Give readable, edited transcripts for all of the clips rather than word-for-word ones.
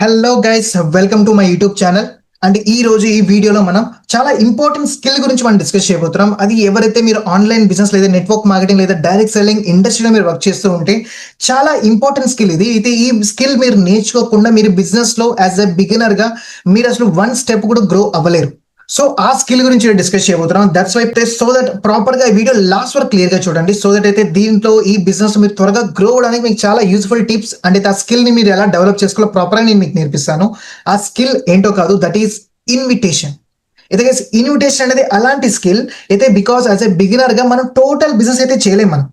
Hello guys, welcome to my YouTube channel. And ఈ రోజు ఈ వీడియోలో మనం చాలా ఇంపార్టెంట్ స్కిల్ గురించి మనం డిస్కస్ చేయబోతున్నాం. అది ఎవరైతే మీరు ఆన్లైన్ బిజినెస్ లేదా నెట్వర్క్ మార్కెటింగ్ లేదా డైరెక్ట్ సెల్లింగ్ ఇండస్ట్రీలో మీరు వర్క్ చేస్తూ ఉంటే చాలా ఇంపార్టెంట్ స్కిల్ ఇది. అయితే ఈ స్కిల్ మీరు నేర్చుకోకుండా మీరు బిజినెస్ లో యాజ్ ఎ బిగినర్ గా మీరు అసలు వన్ స్టెప్ కూడా గ్రో అవ్వలేరు. సో ఆ స్కిల్ గురించి డిస్కస్ చేయబోతున్నాం. That's why so that proper గా ఈ వీడియో లాస్ట్ వరకు క్లియర్ గా చూడండి. సో దట్ అయితే దీంట్లో ఈ బిజినెస్ మీరు త్వరగా గ్రో అవడానికి మీకు చాలా యూస్ఫుల్ టిప్స్ అండ్ అయితే ఆ స్కిల్ ని మీరు ఎలా డెవలప్ చేసుకోవాలో ప్రాపర్ గా నేను మీకు నేర్పిస్తాను. ఆ స్కిల్ ఏంటో కాదు, దట్ ఈస్ ఇన్విటేషన్. అయితే ఇన్విటేషన్ అనేది అలాంటి స్కిల్ అయితే బికాస్ యాజ్ ఎ బిగినర్ గా మనం టోటల్ బిజినెస్ అయితే చేయలేం మనం.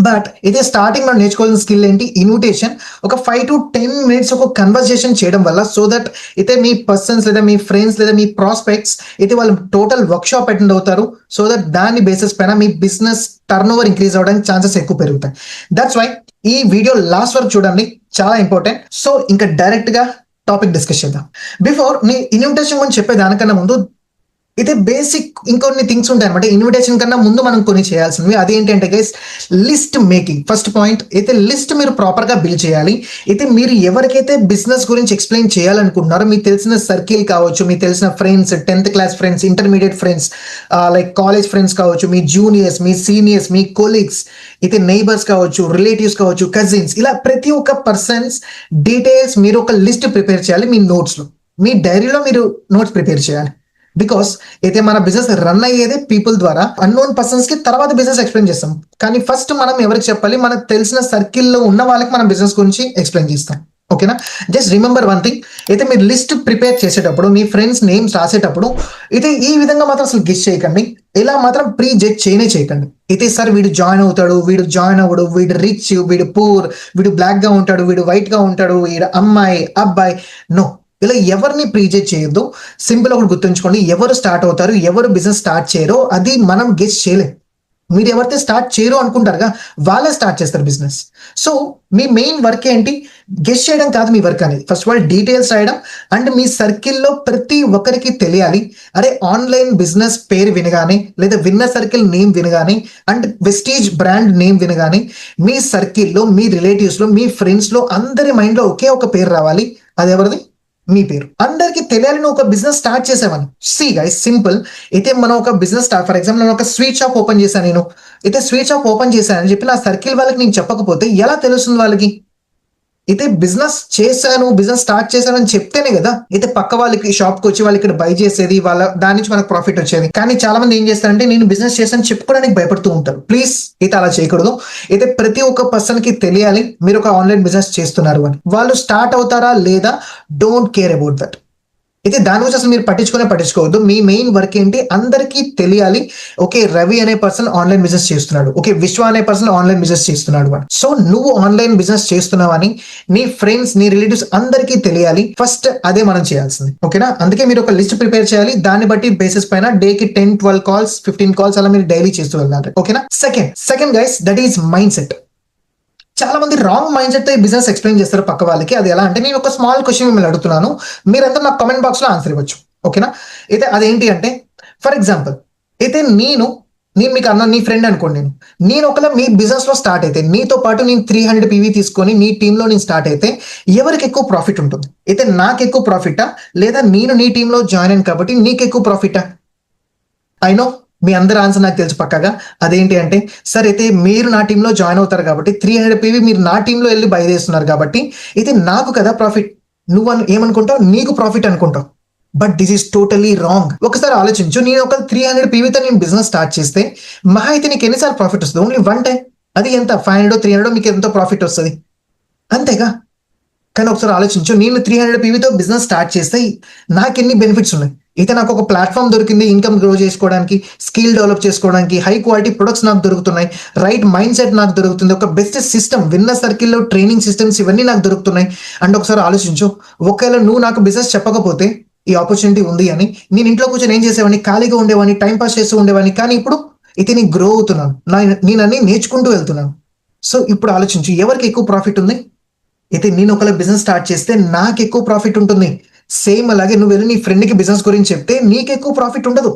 బట్ అయితే స్టార్టింగ్ మనం నేర్చుకోవాల్సిన స్కిల్ ఏంటి? ఇన్విటేషన్. ఒక 5 to 10 minutes ఒక కన్వర్సేషన్ చేయడం వల్ల సో దట్ అయితే మీ పర్సన్స్ లేదా మీ ఫ్రెండ్స్ లేదా మీ ప్రాస్పెక్ట్స్ అయితే వాళ్ళు టోటల్ వర్క్ షాప్ అటెండ్ అవుతారు. సో దట్ దాని బేసిస్ పైన మీ బిజినెస్ టర్న్ ఓవర్ ఇంక్రీజ్ అవ్వడానికి ఛాన్సెస్ ఎక్కువ పెరుగుతాయి. దట్స్ వై ఈ వీడియో లాస్ట్ వరకు చూడండి, చాలా ఇంపార్టెంట్. సో ఇంకా డైరెక్ట్ గా టాపిక్ డిస్కస్ చేద్దాం. బిఫోర్ నీ ఇన్విటేషన్ గురించి చెప్పే దానికన్నా ముందు అయితే బేసిక్ ఇంకొన్ని థింగ్స్ ఉంటాయి అనమాట. ఇన్విటేషన్ కన్నా ముందు మనం కొన్ని చేయాల్సినవి అదేంటంటే guys, list making. First point అయితే లిస్ట్ మీరు ప్రాపర్ గా బిల్డ్ చేయాలి. అయితే మీరు ఎవరికైతే బిజినెస్ గురించి ఎక్స్ప్లెయిన్ చేయాలనుకుంటున్నారో మీకు తెలిసిన సర్కిల్ కావచ్చు, మీకు తెలిసిన friends, 10th class friends, intermediate friends, like college friends కావచ్చు, మీ జూనియర్స్, మీ సీనియర్స్, మీ కొలీగ్స్, అయితే నైబర్స్ కావచ్చు, రిలేటివ్స్ కావచ్చు, కజిన్స్, ఇలా ప్రతి ఒక్క పర్సన్స్ డీటెయిల్స్ మీరు ఒక లిస్ట్ ప్రిపేర్ చేయాలి. మీ నోట్స్ లో, మీ డైరీలో మీరు నోట్స్ ప్రిపేర్ చేయాలి. బికాస్ అయితే మన బిజినెస్ రన్ అయ్యేదే పీపుల్ ద్వారా. అన్నోన్ పర్సన్స్ కి తర్వాత బిజినెస్ ఎక్స్ప్లెయిన్ చేస్తాం, కానీ ఫస్ట్ మనం ఎవరికి చెప్పాలి? మనకు తెలిసిన సర్కిల్లో ఉన్న వాళ్ళకి మనం బిజినెస్ గురించి ఎక్స్ప్లెయిన్ చేస్తాం. ఓకేనా? జస్ట్ రిమెంబర్ వన్ థింగ్, అయితే మీరు లిస్ట్ ప్రిపేర్ చేసేటప్పుడు మీ ఫ్రెండ్స్ నేమ్స్ రాసేటప్పుడు అయితే ఈ విధంగా మాత్రం అసలు గెస్ చేయకండి. ఇలా మాత్రం ప్రీ జడ్జ్ చేయకండి. అయితే సార్ వీడు జాయిన్ అవుతాడు, వీడు జాయిన్ అవ్వడు, వీడు రిచ్, వీడు పూర్, వీడు బ్లాక్ గా ఉంటాడు, వీడు వైట్ గా ఉంటాడు, వీడు అమ్మాయి అబ్బాయి, నో, ఇలా ఎవరిని ప్రీజెట్ చేయొద్దు. సింపుల్ ఒకటి గుర్తుంచుకోండి, ఎవరు స్టార్ట్ అవుతారు, ఎవరు బిజినెస్ స్టార్ట్ చేయరో అది మనం గెస్ చేయలేం. మీరు ఎవరైతే స్టార్ట్ చేయరు అనుకుంటారుగా వాళ్ళే స్టార్ట్ చేస్తారు బిజినెస్. సో మీ మెయిన్ వర్క్ ఏంటి? గెస్ చేయడం కాదు మీ వర్క్ అనేది. ఫస్ట్ ఆఫ్ ఆల్ డీటెయిల్స్ రాయడం అండ్ మీ సర్కిల్లో ప్రతి ఒక్కరికి తెలియాలి. అరే ఆన్లైన్ బిజినెస్ పేరు వినగానే లేదా విన్నర్ సర్కిల్ నేమ్ వినగానే అండ్ వెస్టీజ్ బ్రాండ్ నేమ్ వినగానే మీ సర్కిల్లో, మీ రిలేటివ్స్ లో, మీ ఫ్రెండ్స్ లో అందరి మైండ్ లో ఒకే ఒక పేరు రావాలి. అది ఎవరిది? మీ పేరు. అందరికి తెలియాలి నువ్వు ఒక బిజినెస్ స్టార్ట్ చేసావని. See guys, simple. అయితే మనం ఒక బిజినెస్ స్టార్ట్, ఫర్ ఎగ్జాంపుల్ నేను ఒక స్వీట్ షాప్ ఓపెన్ చేశాను. నేను అయితే స్వీట్ షాప్ ఓపెన్ చేశానని చెప్పి నా సర్కిల్ వాళ్ళకి నేను చెప్పకపోతే ఎలా తెలుస్తుంది వాళ్ళకి? అయితే బిజినెస్ చేశాను, బిజినెస్ స్టార్ట్ చేశాను అని చెప్తేనే కదా అయితే పక్క వాళ్ళకి షాప్ కి వచ్చి వాళ్ళు ఇక్కడ బై చేసేది, వాళ్ళ దాని నుంచి మనకు ప్రాఫిట్ వచ్చేది. కానీ చాలా మంది ఏం చేస్తారంటే నేను బిజినెస్ చేశాను చెప్పుకోవడానికి భయపడుతూ ఉంటారు. ప్లీజ్ అయితే అలా చేయకూడదు. అయితే ప్రతి ఒక్క పర్సన్ కి తెలియాలి మీరు ఒక ఆన్లైన్ బిజినెస్ చేస్తున్నారు అని. వాళ్ళు స్టార్ట్ అవుతారా లేదా, డోంట్ కేర్ అబౌట్ దట్. అయితే దాని గురించి అసలు మీరు పట్టించుకోవద్దు. మీ మెయిన్ వర్క్ ఏంటి? అందరికీ తెలియాలి, ఓకే రవి అనే పర్సన్ ఆన్లైన్ బిజినెస్ చేస్తున్నాడు, ఓకే విశ్వ అనే పర్సన్ ఆన్లైన్ బిజినెస్ చేస్తున్నాడు అని. సో నువ్వు ఆన్లైన్ బిజినెస్ చేస్తున్నావని నీ ఫ్రెండ్స్, నీ రిలేటివ్స్ అందరికీ తెలియాలి. ఫస్ట్ అదే మనం చేయాల్సింది. ఓకేనా? అందుకే మీరు ఒక లిస్ట్ ప్రిపేర్ చేయాలి. దాన్ని బట్టి బేసిస్ పైన డేకి 10-12 కాల్స్, 15 కాల్స్ అలా మీరు డైలీ చేస్తూ వెళ్ళాలి. ఓకేనా? Second guys, that is mind set. చాలా మంది రాంగ్ మైండ్ సెట్ తో ఈ బిజినెస్ ఎక్స్ప్లెయిన్ చేస్తారు పక్క వాళ్ళకి. అది ఎలా అంటే, నేను ఒక స్మాల్ క్వశ్చన్ మిమ్మల్ని అడుగుతున్నాను, మీరంతా నాకు కామెంట్ బాక్స్ లో ఆన్సర్ ఇవ్వచ్చు. ఓకేనా? అయితే అదేంటి అంటే, ఫర్ ఎగ్జాంపుల్ అయితే నేను మీకు అన్న నీ ఫ్రెండ్ అనుకోండి. నేను ఒకవేళ మీ బిజినెస్ లో స్టార్ట్ అయితే, నీతో పాటు నేను 300 PV తీసుకొని నీ టీంలో నేను స్టార్ట్ అయితే ఎవరికి ఎక్కువ ప్రాఫిట్ ఉంటుంది? అయితే నాకు ఎక్కువ ప్రాఫిటా లేదా నేను నీ టీంలో జాయిన్ అయ్యాను కాబట్టి నీకు ఎక్కువ ప్రాఫిటా? ఐ నో మీ అందరి ఆన్సర్ నాకు తెలుసు పక్కగా. అదేంటి అంటే, సరే అయితే మీరు నా టీంలో జాయిన్ అవుతారు కాబట్టి 300 PV మీరు నా టీంలో వెళ్ళి బై చేస్తున్నారు కాబట్టి అయితే నాకు కదా ప్రాఫిట్. నువ్వు ఏమనుకుంటావు? నీకు ప్రాఫిట్ అనుకుంటావు. But this is totally wrong. ఒకసారి ఆలోచించు, నేను ఒక 300 PVతో నేను బిజినెస్ స్టార్ట్ చేస్తే మహా అయితే నీకు ఎన్నిసార్లు ప్రాఫిట్ వస్తుంది? Only one time. అది ఎంత? 500 300 మీకు ఎంతో ప్రాఫిట్ వస్తుంది, అంతేగా? కానీ ఒకసారి ఆలోచించు, నేను 300 PVతో బిజినెస్ స్టార్ట్ చేస్తే నాకు ఎన్ని బెనిఫిట్స్ ఉన్నాయి? అయితే నాకు ఒక ప్లాట్ఫామ్ దొరికింది ఇన్కమ్ గ్రో చేసుకోవడానికి, స్కిల్ డెవలప్ చేసుకోవడానికి, హై క్వాలిటీ ప్రొడక్ట్స్ నాకు దొరుకుతున్నాయి, రైట్ మైండ్ సెట్ నాకు దొరుకుతుంది, ఒక బెస్ట్ సిస్టమ్, విన్నర్ సర్కిల్లో ట్రైనింగ్ సిస్టమ్స్ ఇవన్నీ నాకు దొరుకుతున్నాయి. అండ్ ఒకసారి ఆలోచించు, ఒకవేళ నువ్వు నాకు బిజినెస్ చెప్పకపోతే ఈ ఆపర్చునిటీ ఉంది అని నేను ఇంట్లో కూర్చొని ఏం చేసేవాడిని? ఖాళీగా ఉండేవాడిని, టైం పాస్ చేస్తూ ఉండేవాడిని. కానీ ఇప్పుడు అయితే నేను గ్రో అవుతున్నాను, నేను అన్ని నేర్చుకుంటూ వెళ్తున్నాను. సో ఇప్పుడు ఆలోచించు, ఎవరికి ఎక్కువ ప్రాఫిట్ ఉంది? అయితే నేను ఒకవేళ బిజినెస్ స్టార్ట్ చేస్తే నాకు ఎక్కువ ప్రాఫిట్ ఉంటుంది. సేమ్ అలాగే నువ్వు వెళ్ళి నీ ఫ్రెండ్కి బిజినెస్ గురించి చెప్తే నీకు ఎక్కువ ప్రాఫిట్ ఉండదు.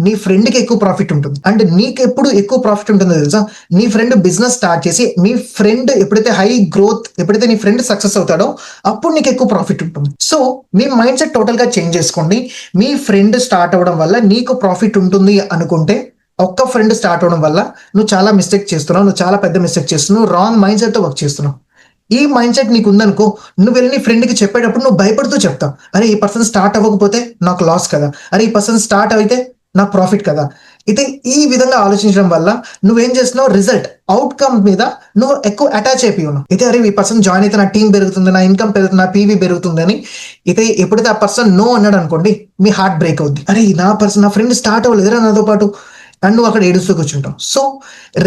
నీ ఫ్రెండ్కి ఎక్కువ ప్రాఫిట్ ఉంటుంది. అండ్ నీకు ఎప్పుడు ఎక్కువ ప్రాఫిట్ ఉంటుందో తెలుసా, నీ ఫ్రెండ్ బిజినెస్ స్టార్ట్ చేసి మీ ఫ్రెండ్ ఎప్పుడైతే హై గ్రోత్, ఎప్పుడైతే నీ ఫ్రెండ్ సక్సెస్ అవుతాడో అప్పుడు నీకు ఎక్కువ ప్రాఫిట్ ఉంటుంది. సో మీ మైండ్ సెట్ టోటల్ గా చేంజ్ చేసుకోండి. మీ ఫ్రెండ్ స్టార్ట్ అవ్వడం వల్ల నీకు ప్రాఫిట్ ఉంటుంది అనుకుంటే, ఒక్క ఫ్రెండ్ స్టార్ట్ అవడం వల్ల నువ్వు చాలా మిస్టేక్ చేస్తున్నావు, నువ్వు చాలా పెద్ద మిస్టేక్ చేస్తున్నావు, రాంగ్ మైండ్ సెట్ తో వర్క్ చేస్తున్నావు. ఈ మైండ్ సెట్ నీకు ఉందనుకో, నువ్వు వెళ్ళి నీ ఫ్రెండ్కి చెప్పేటప్పుడు నువ్వు భయపడుతూ చెప్తావు, అరే ఈ పర్సన్ స్టార్ట్ అవ్వకపోతే నాకు లాస్ కదా, అరే ఈ పర్సన్ స్టార్ట్ అయితే నాకు ప్రాఫిట్ కదా. అయితే ఈ విధంగా ఆలోచించడం వల్ల నువ్వేం చేస్తున్నావు, రిజల్ట్ అవుట్కమ్ మీద నువ్వు ఎక్కువ అటాచ్ అయిపోయి ఉన్నావు. అయితే అరే ఈ పర్సన్ జాయిన్ అయితే నా టీం పెరుగుతుంది, నా ఇన్కమ్ పెరుగుతుంది, నా పీవీ పెరుగుతుంది అని. అయితే ఎప్పుడైతే ఆ పర్సన్ నో అన్నాడు అనుకోండి, మీ హార్ట్ బ్రేక్ అవుద్ది. అరే నా ఫ్రెండ్ స్టార్ట్ అవ్వలేదురా నాతో పాటు అండ్ నువ్వు అక్కడ ఏడుస్తూ కూర్చుంటావు. సో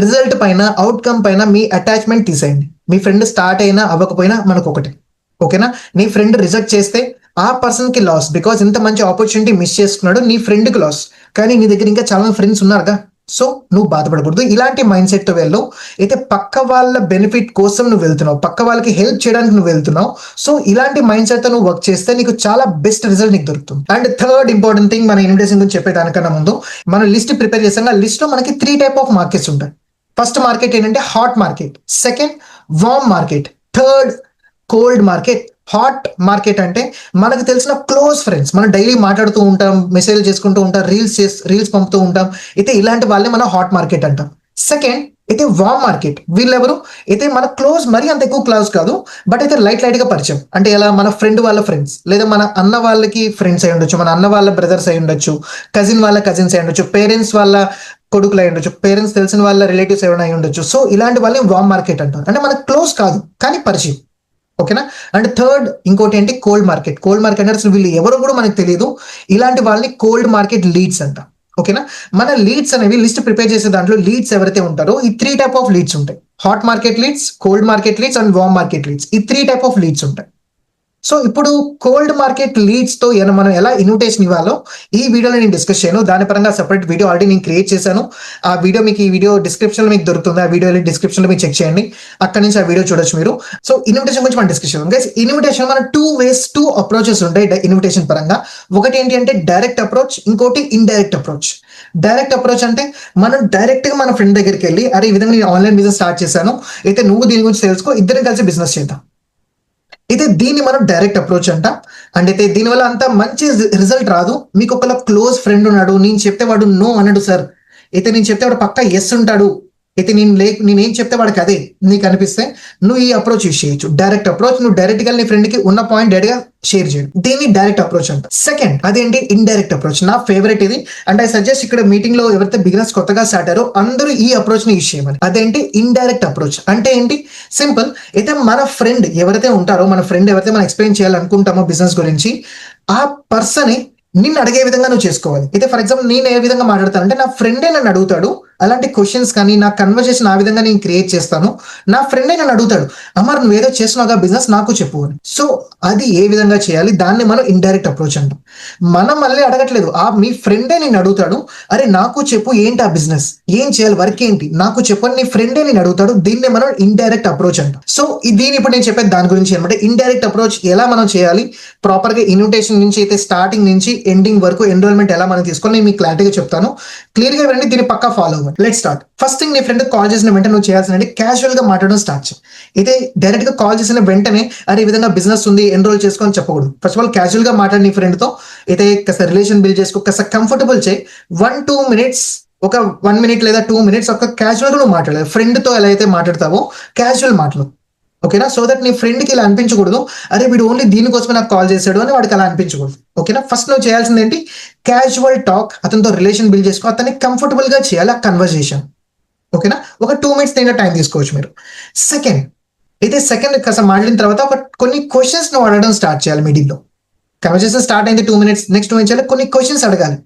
రిజల్ట్ పైన, అవుట్కమ్ పైన మీ అటాచ్మెంట్ తీసేయండి. మీ ఫ్రెండ్ స్టార్ట్ అయినా అవ్వకపోయినా మనకు ఒకటి, ఓకేనా. నీ ఫ్రెండ్ రిజెక్ట్ చేస్తే ఆ పర్సన్ కి లాస్, బికాస్ ఇంత మంచి ఆపర్చునిటీ మిస్ చేసుకున్నాడు, నీ ఫ్రెండ్ కి లాస్. కానీ నీ దగ్గర ఇంకా చాలా ఫ్రెండ్స్ ఉన్నారుగా, సో నువ్వు బాధపడకూడదు. ఇలాంటి మైండ్ సెట్ తో వెళ్ళు. అయితే పక్క వాళ్ళ బెనిఫిట్ కోసం నువ్వు వెళ్తున్నావు, పక్క వాళ్ళకి హెల్ప్ చేయడానికి నువ్వు వెళ్తున్నావు. సో ఇలాంటి మైండ్ సెట్ తో నువ్వు వర్క్ చేస్తే నీకు చాలా బెస్ట్ రిజల్ట్ నీకు దొరుకుతుంది. అండ్ థర్డ్ ఇంపార్టెంట్ థింగ్, మన ఇన్విటేషన్ గురించి చెప్పేదానికన్నా ముందు మనం లిస్ట్ ప్రిపేర్ చేసాం. ఆ లిస్ట్ లో మనకి 3 టైప్ ఆఫ్ మార్కెట్స్ ఉంటాయి. ఫస్ట్ మార్కెట్ ఏంటంటే hot market, second warm market, third cold market. Hot market అంటే మనకు తెలిసిన క్లోజ్ ఫ్రెండ్స్, మనం డైలీ మాట్లాడుతూ ఉంటాం, మెసేజ్ చేసుకుంటూ ఉంటాం, రీల్స్ పంపుతూ ఉంటాం. అయితే ఇలాంటి వాళ్ళే మన హాట్ మార్కెట్ అంటాం. సెకండ్ అయితే వార్మ్ మార్కెట్, వీళ్ళెవరు అయితే మన క్లోజ్, మరీ అంత ఎక్కువ క్లోజ్ కాదు, బట్ అయితే లైట్ గా పరిచయం. అంటే ఎలా, మన ఫ్రెండ్ వాళ్ళ ఫ్రెండ్స్, లేదా మన అన్న వాళ్ళకి ఫ్రెండ్స్ అయి ఉండొచ్చు, మన అన్న వాళ్ళ బ్రదర్స్ అయి ఉండొచ్చు, కజిన్ వాళ్ళ కజిన్స్ అయి ఉండొచ్చు, పేరెంట్స్ వాళ్ళ కొడుకులు అయి ఉండొచ్చు, పేరెంట్స్ తెలిసిన వాళ్ళ రిలేటివ్స్ ఏమైనా అయి ఉండొచ్చు. సో ఇలాంటి వాళ్ళని వార్మ్ మార్కెట్ అంటారు. అంటే మనకు క్లోజ్ కాదు కానీ పరిచయం, ఓకేనా. అండ్ థర్డ్ ఇంకోటి ఏంటి, కోల్డ్ మార్కెట్. కోల్డ్ మార్కెట్ అంటే అసలు వీళ్ళు ఎవరు కూడా మనకు తెలియదు. ఇలాంటి వాళ్ళని కోల్డ్ మార్కెట్ లీడ్స్ అంట, ఓకేనా. మన లీడ్స్ అనేవి లిస్ట్ ప్రిపేర్ చేసే దాంట్లో లీడ్స్ ఎవరైతే ఉంటారో ఈ 3 టైప్ ఆఫ్ లీడ్స్ ఉంటాయి. Hot market leads, cold market leads and warm market leads. ఈ 3 టైప్ ఆఫ్ లీడ్స్ ఉంటాయి. సో ఇప్పుడు కోల్డ్ మార్కెట్ లీడ్స్ తో మనం ఎలా ఇన్విటేషన్ ఇవ్వాలో ఈ వీడియోలో నేను డిస్కస్ చేయను. దాని పరంగా సెపరేట్ వీడియో ఆల్రెడీ నేను క్రియేట్ చేశాను. ఆ వీడియో మీకు ఈ వీడియో డిస్క్రిప్షన్ లో మీకు దొరుకుతుంది. ఆ వీడియో డిస్క్రిప్షన్ లో మీరు చెక్ చేయండి, అక్కడ నుంచి ఆ వీడియో చూడొచ్చు మీరు. సో ఇన్విటేషన్ గురించి మనం డిస్కస్ చేద్దాం. గైస్, ఇన్విటేషన్ మన 2 అప్రోచెస్ ఉంటాయి ఇన్విటేషన్ పరంగా. ఒకటి ఏంటి అంటే డైరెక్ట్ అప్రోచ్, ఇంకోటి ఇండైరెక్ట్ అప్రోచ్. డైరెక్ట్ అప్రోచ్ అంటే మనం డైరెక్ట్ గా మన ఫ్రెండ్ దగ్గరికి వెళ్ళి, అరే ఈ విధంగా నేను ఆన్లైన్ బిజినెస్ స్టార్ట్ చేశాను, అయితే నువ్వు దీని గురించి తెలుసుకో, ఇద్దరం కలిసి బిజినెస్ చేద్దాం. అయితే దీన్ని మనం డైరెక్ట్ అప్రోచ్ అంటాం. అండ్ అయితే దీనివల్ల అంత మంచి రిజల్ట్ రాదు. మీకు ఒక క్లోజ్ ఫ్రెండ్ ఉన్నాడు, నేను చెప్తే వాడు నో అన్నాడు సార్, అయితే నేను చెప్తే వాడు పక్కా ఎస్ ఉంటాడు, అయితే నేనేం చెప్తే వాడికి అదే నీకు అనిపిస్తే నువ్వు ఈ అప్రోచ్ యూస్ చేయొచ్చు. డైరెక్ట్ అప్రోచ్, నువ్వు డైరెక్ట్ గా నీ ఫ్రెండ్ కి ఉన్న పాయింట్ డైరెక్ట్ గా షేర్ చేయడం, దీన్ని డైరెక్ట్ అప్రోచ్ అంట. సెకండ్ అదేంటి, ఇండైరెక్ట్ అప్రోచ్. నా ఫేవరెట్ ఇది. అండ్ ఐ సజెస్ట్ ఇక్కడ మీటింగ్ లో ఎవరైతే బిజినెస్ కొత్తగా స్టార్ట్ అయ్యారో అందరూ ఈ అప్రోచ్ ని యూస్ చేయమని. అదేంటి ఇండైరెక్ట్ అప్రోచ్ అంటే ఏంటి, సింపుల్. అయితే మన ఫ్రెండ్ ఎవరైతే ఉంటారో, మన ఫ్రెండ్ ఎవరైతే మనం ఎక్స్ప్లెయిన్ చేయాలనుకుంటామో బిజినెస్ గురించి, ఆ పర్సన్ నిన్ను అడిగే విధంగా నువ్వు చేసుకోవాలి. అయితే ఫర్ ఎగ్జాంపుల్ నేను ఏ విధంగా మాట్లాడతానంటే, నా ఫ్రెండే నన్ను అడుగుతాడు అలాంటి క్వశ్చన్స్, కానీ నా కన్వర్సేషన్ ఆ విధంగా నేను క్రియేట్ చేస్తాను. నా ఫ్రెండే నన్ను అడుగుతాడు, అమర్ నువ్వు ఏదో చేస్తున్నావుగా బిజినెస్ నాకు చెప్పు అని. సో అది ఏ విధంగా చేయాలి, దాన్ని మనం ఇండైరెక్ట్ అప్రోచ్ అంటాం. మనం మళ్ళీ అడగట్లేదు, మీ ఫ్రెండే నేను అడుగుతాడు, అరే నాకు చెప్పు ఏంటి ఆ బిజినెస్, ఏం చేయాలి, వర్క్ ఏంటి నాకు చెప్పు అని నీ ఫ్రెండే నేను అడుగుతాడు. దీన్ని మనం ఇండైరెక్ట్ అప్రోచ్ అంటాం. సో దీని ఇప్పుడు నేను చెప్పేది దాని గురించి అనమాట. ఇండైరెక్ట్ అప్రోచ్ ఎలా మనం చేయాలి, ప్రాపర్ గా ఇన్విటేషన్ నుంచి అయితే స్టార్టింగ్ నుంచి ఎండింగ్ వరకు ఎన్రోల్మెంట్ ఎలా మనం తీసుకోవాలి నేను మీకు క్లారిటీగా చెప్తాను. క్లియర్ గా వినండి, దీన్ని పక్కా ఫాలో అవ్వండి. Let start. ఫస్ట్ థింగ్, నీ ఫ్రెండ్ కాల్ చేసిన వెంటనే నువ్వు చేయాల్సింది క్యాజువల్ గా మాట్లాడడం స్టార్ట్ చేయి. అయితే డైరెక్ట్ గా కాల్ చేసిన వెంటనే అరే ఈ విధంగా బిజినెస్ ఉంది ఎన్రోల్ చేసుకొని చెప్పకూడదు. ఫస్ట్ ఆఫ్ ఆల్ క్యాజువల్ గా మాట్లాడి నీ ఫ్రెండ్ తో, అయితే కాస్త రిలేషన్ బిల్డ్ చేసుకో, కాస్త కంఫర్టబుల్ చేయి. 1-2 మినిట్స్, ఒక 1 మినిట్ లేదా 2 మినిట్స్ ఒక క్యాజువల్ గా నువ్వు మాట్లాడాలి. ఫ్రెండ్ తో ఎలా అయితే మాట్లాడతావో క్యాజువల్ మాటలు, ఓకేనా. సో దట్ నీ ఫ్రెండ్ కి ఇలా అనిపించకూడదు, అరే వీడు ఓన్లీ దీనికోసమే నాకు కాల్ చేశాడు అని వాడికి అలా అనిపించకూడదు, ఓకేనా. ఫస్ట్ నువ్వు చేయాల్సింది ఏంటి, క్యాజువల్ టాక్, అతనితో రిలేషన్ బిల్డ్ చేసుకో, అతన్ని కంఫర్టబుల్ గా చేయాలి ఆ కన్వర్సేషన్, ఓకేనా. ఒక 2 మినిట్స్ నేను టైం తీసుకోవచ్చు మీరు. సెకండ్ కాస్త మాట్లాడిన తర్వాత కొన్ని క్వశ్చన్స్ నువ్వు అడగడం స్టార్ట్ చేయాలి. మీటింగ్ లో కన్వర్సేషన్ స్టార్ట్ అయింది 2 మినిట్స్, నెక్స్ట్ నువ్వు ఏం చేయాలి, కొన్ని క్వశ్చన్స్ అడగాలి.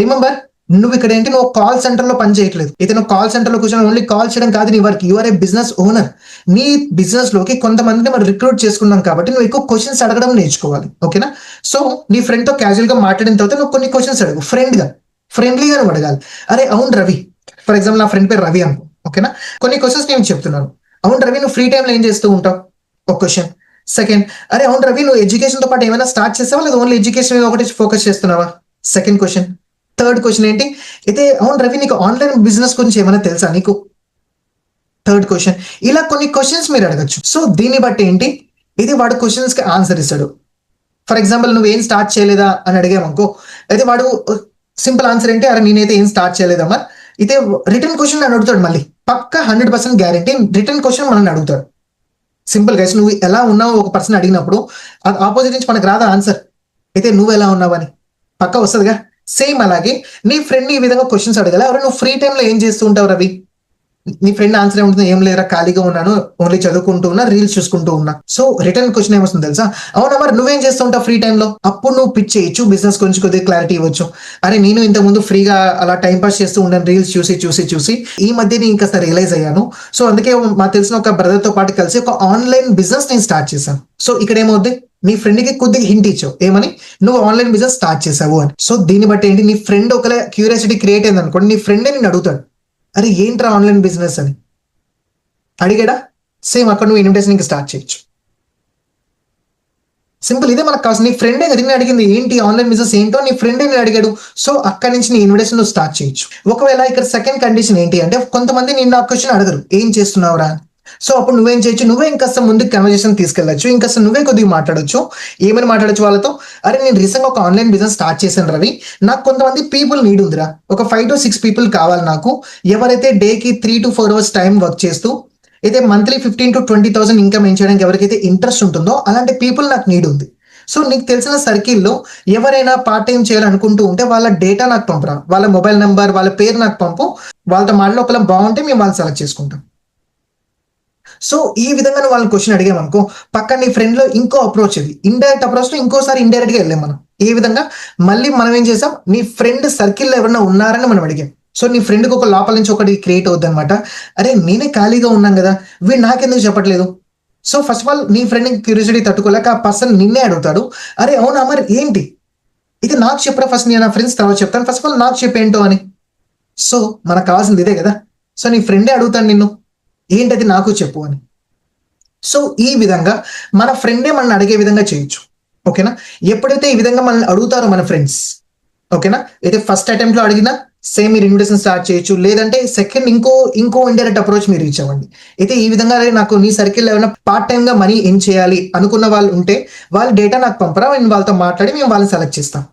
రిమెంబర్, నువ్వు ఇక్కడ ఏంటి, నువ్వు కాల్ సెంటర్ లో పని చేయట్లేదు. అయితే నువ్వు కాల్ సెంటర్ లో కూర్చొని ఓన్లీ కాల్ చేయడం కాదు నీ work, you're a business owner. నీ బిజినెస్ లోకి కొంతమందిని మనం రిక్రూట్ చేసుకున్నాం కాబట్టి నువ్వు ఎక్కువ క్వశ్చన్స్ అడగడం నేర్చుకోవాలి, ఓకేనా. సో నీ ఫ్రెండ్ తో క్యాజువల్ గా మాట్లాడిన తర్వాత నువ్వు కొన్ని క్వశ్చన్స్ అడుగు, ఫ్రెండ్లీగా నువ్వు అడగాలి. అరే అవును రవి, ఫర్ ఎగ్జాంపుల్ నా ఫ్రెండ్ పేరు రవి అనుకో, ఓకేనా. కొన్ని క్వశ్చన్స్ నేను చెప్తున్నాను. అవును రవి, నువ్వు ఫ్రీ టైంలో ఏం చేస్తూ ఉంటావు, ఒక క్వశ్చన్. సెకండ్, అరే అవును రవి, నువ్వు ఎడ్యుకేషన్ తో పాటు ఏమైనా స్టార్ట్ చేస్తావా లేదా ఓన్లీ ఎడ్యుకేషన్ ఒకటి ఫోకస్ చేస్తున్నావా, సెకండ్ క్వశ్చన్. థర్డ్ క్వశ్చన్ ఏంటి, అయితే అవును రవి నీకు ఆన్లైన్ బిజినెస్ గురించి ఏమైనా తెలుసా నీకు? Third question. ఇలా కొన్ని క్వశ్చన్స్ మీరు అడగచ్చు. సో దీన్ని బట్టి ఏంటి, ఇది వాడు క్వశ్చన్స్ కి ఆన్సర్ ఇస్తాడు. ఫర్ ఎగ్జాంపుల్ నువ్వేం స్టార్ట్ చేయలేదా అని అడిగామనుకో, అయితే వాడు సింపుల్ ఆన్సర్ ఏంటి, అరే నేనైతే ఏం స్టార్ట్ చేయలేదమ్మా. అయితే రిటర్న్ క్వశ్చన్ అని అడుగుతాడు, మళ్ళీ పక్కా 100% గ్యారంటీ రిటర్న్ క్వశ్చన్ మనల్ని అడుగుతాడు. సింపుల్ గైస్, నువ్వు ఎలా ఉన్నావు ఒక పర్సన్ అడిగినప్పుడు ఆపోజిట్ నుంచి మనకు రాదా ఆన్సర్, అయితే నువ్వు ఎలా ఉన్నావు అని పక్కా వస్తుందిగా. సేమ్ అలాగే నీ ఫ్రెండ్ ఈ విధంగా క్వశ్చన్స్ అడగాలి, ఎవరు నువ్వు ఫ్రీ టైంలో ఏం చేస్తూ ఉంటావు రవి, నీ ఫ్రెండ్ ఆన్సర్ ఏముంటుంది, ఏం లేరా ఖాళీగా ఉన్నాను, ఓన్లీ చదువుకుంటూ ఉన్నా, రీల్స్ చూసుకుంటూ ఉన్నా. సో రిటర్న్ క్వశ్చన్ ఏమొస్తుంది తెలుసా, అవునా మరి నువ్వేం చేస్తూ ఉంటావు ఫ్రీ టైంలో, అప్పుడు నువ్వు పిచ్ చేయొచ్చు, బిజినెస్ గురించి కొద్దిగా క్లారిటీ ఇవ్వచ్చు. అరే నేను ఇంత ముందు ఫ్రీగా అలా టైం పాస్ చేస్తూ ఉన్నాను రీల్స్ చూసి చూసి చూసి, ఈ మధ్య నేను ఇంకా రియలైజ్ అయ్యాను. సో అందుకే మాకు తెలిసిన ఒక బ్రదర్ తో పాటు కలిసి ఒక ఆన్లైన్ బిజినెస్ నేను స్టార్ట్ చేశాను. సో ఇక్కడ ఏమవుద్ది, నీ ఫ్రెండ్ కి కొద్దిగా హింట్ ఇచ్చావు, ఏమని, నువ్వు ఆన్లైన్ బిజినెస్ స్టార్ట్ చేసావు అని. సో దీన్ని బట్టి ఏంటి, నీ ఫ్రెండ్ ఒకవేళ క్యూరియాసిటీ క్రియేట్ అయింది అనుకోండి, నీ ఫ్రెండే నేను అడుగుతాడు, అరే ఏంట్రా ఆన్లైన్ బిజినెస్ అని అడిగాడా, సేమ్ అక్కడ నువ్వు ఇన్విటేషన్ స్టార్ట్ చేయొచ్చు. సింపుల్, ఇదే మనకు కావాల్సింది. నీ ఫ్రెండే కదా నిన్ను అడిగింది ఏంటి ఆన్లైన్ బిజినెస్ ఏంటో, నీ ఫ్రెండే నేను అడిగాడు. సో అక్కడి నుంచి నీ ఇన్విటేషన్ నువ్వు స్టార్ట్ చేయొచ్చు. ఒకవేళ ఇక్కడ సెకండ్ కండిషన్ ఏంటి అంటే, కొంతమంది నిన్న ఆ క్వశ్చన్ అడగరు, ఏం చేస్తున్నావురా. సో అప్పుడు నువ్వేం చేయొచ్చు, నువ్వే ఇంకాస్త ముందుకు కన్వర్జేషన్ తీసుకెళ్ళచ్చు, ఇంకాస్త నువ్వే కొద్దిగా మాట్లాడొచ్చు. ఏమని మాట్లాడచ్చు వాళ్ళతో, అరే నేను రీసెంట్ గా ఒక ఆన్లైన్ బిజినెస్ స్టార్ట్ చేశాను రవి, నాకు కొంతమంది పీపుల్ నీడ్ ఉందిరా, ఒక 5 to 6 పీపుల్ కావాలి నాకు, ఎవరైతే డేకి 3 to 4 hours టైం వర్క్ చేస్తూ అయితే మంత్లీ 15 to 20,000 ఇన్కమ్ ఏం చేయడానికి ఎవరికైతే ఇంట్రెస్ట్ ఉంటుందో అలాంటి పీపుల్ నాకు నీడ్ ఉంది. సో నీకు తెలిసిన సర్కిల్లో ఎవరైనా పార్ట్ టైం చేయాలనుకుంటూ ఉంటే వాళ్ళ డేటా నాకు పంపరా, వాళ్ళ మొబైల్ నెంబర్ వాళ్ళ పేరు నాకు పంపు, వాళ్ళతో మాటలో ఒకవేళ బాగుంటే మేము వాళ్ళని సెలెక్ట్ చేసుకుంటాం. సో ఈ విధంగా నువ్వు వాళ్ళని క్వశ్చన్ అడిగామనుకో, పక్క నీ ఫ్రెండ్ లో ఇంకో అప్రోచ్, ఇది ఇండైరెక్ట్ అప్రోచ్ లో ఇంకోసారి ఇండైరెక్ట్ గా వెళ్ళాం మనం. ఏ విధంగా, మళ్ళీ మనం ఏం చేసాం, నీ ఫ్రెండ్ సర్కిల్లో ఎవరైనా ఉన్నారని మనం అడిగాం. సో నీ ఫ్రెండ్కి ఒక లోపల నుంచి ఒకటి క్రియేట్ అవుద్ది అనమాట, అరే నేనే ఖాళీగా ఉన్నాను కదా, వీడు నాకెందుకు చెప్పట్లేదు. సో ఫస్ట్ ఆఫ్ ఆల్ నీ ఫ్రెండ్ క్యూరియాసిటీ తట్టుకోలేక ఆ పర్సన్ నిన్నే అడుగుతాడు, అరే అవునా మరి ఏంటి, ఇది నాకు చెప్పరా ఫస్ట్, నేను నా ఫ్రెండ్స్ తర్వాత చెప్తాను, ఫస్ట్ ఆఫ్ ఆల్ నాకు చెప్పేంటో అని. సో మనకు కావాల్సింది ఇదే కదా. సో నీ ఫ్రెండే అడుగుతాను నిన్ను, ఏంటది నాకు చెప్పు అని. సో ఈ విధంగా మన ఫ్రెండే మనల్ని అడిగే విధంగా చేయొచ్చు. ఓకేనా, ఎప్పుడైతే ఈ విధంగా మనల్ని అడుగుతారో మన ఫ్రెండ్స్, ఓకేనా, అయితే ఫస్ట్ అటెంప్ట్ లో అడిగినా సేమ్ మీరు ఇన్విటేషన్ స్టార్ట్ చేయొచ్చు, లేదంటే సెకండ్ ఇంకో ఇండైరెక్ట్ అప్రోచ్ మీరు రీచ్ అవ్వండి. అయితే ఈ విధంగా నాకు నీ సర్కిల్ ఏమైనా పార్ట్ టైం గా మనీ ఏం చేయాలి అనుకున్న వాళ్ళు ఉంటే వాళ్ళ డేటా నాకు పంపరా, నేను వాళ్ళతో మాట్లాడి మేము వాళ్ళని సెలెక్ట్ చేస్తాం.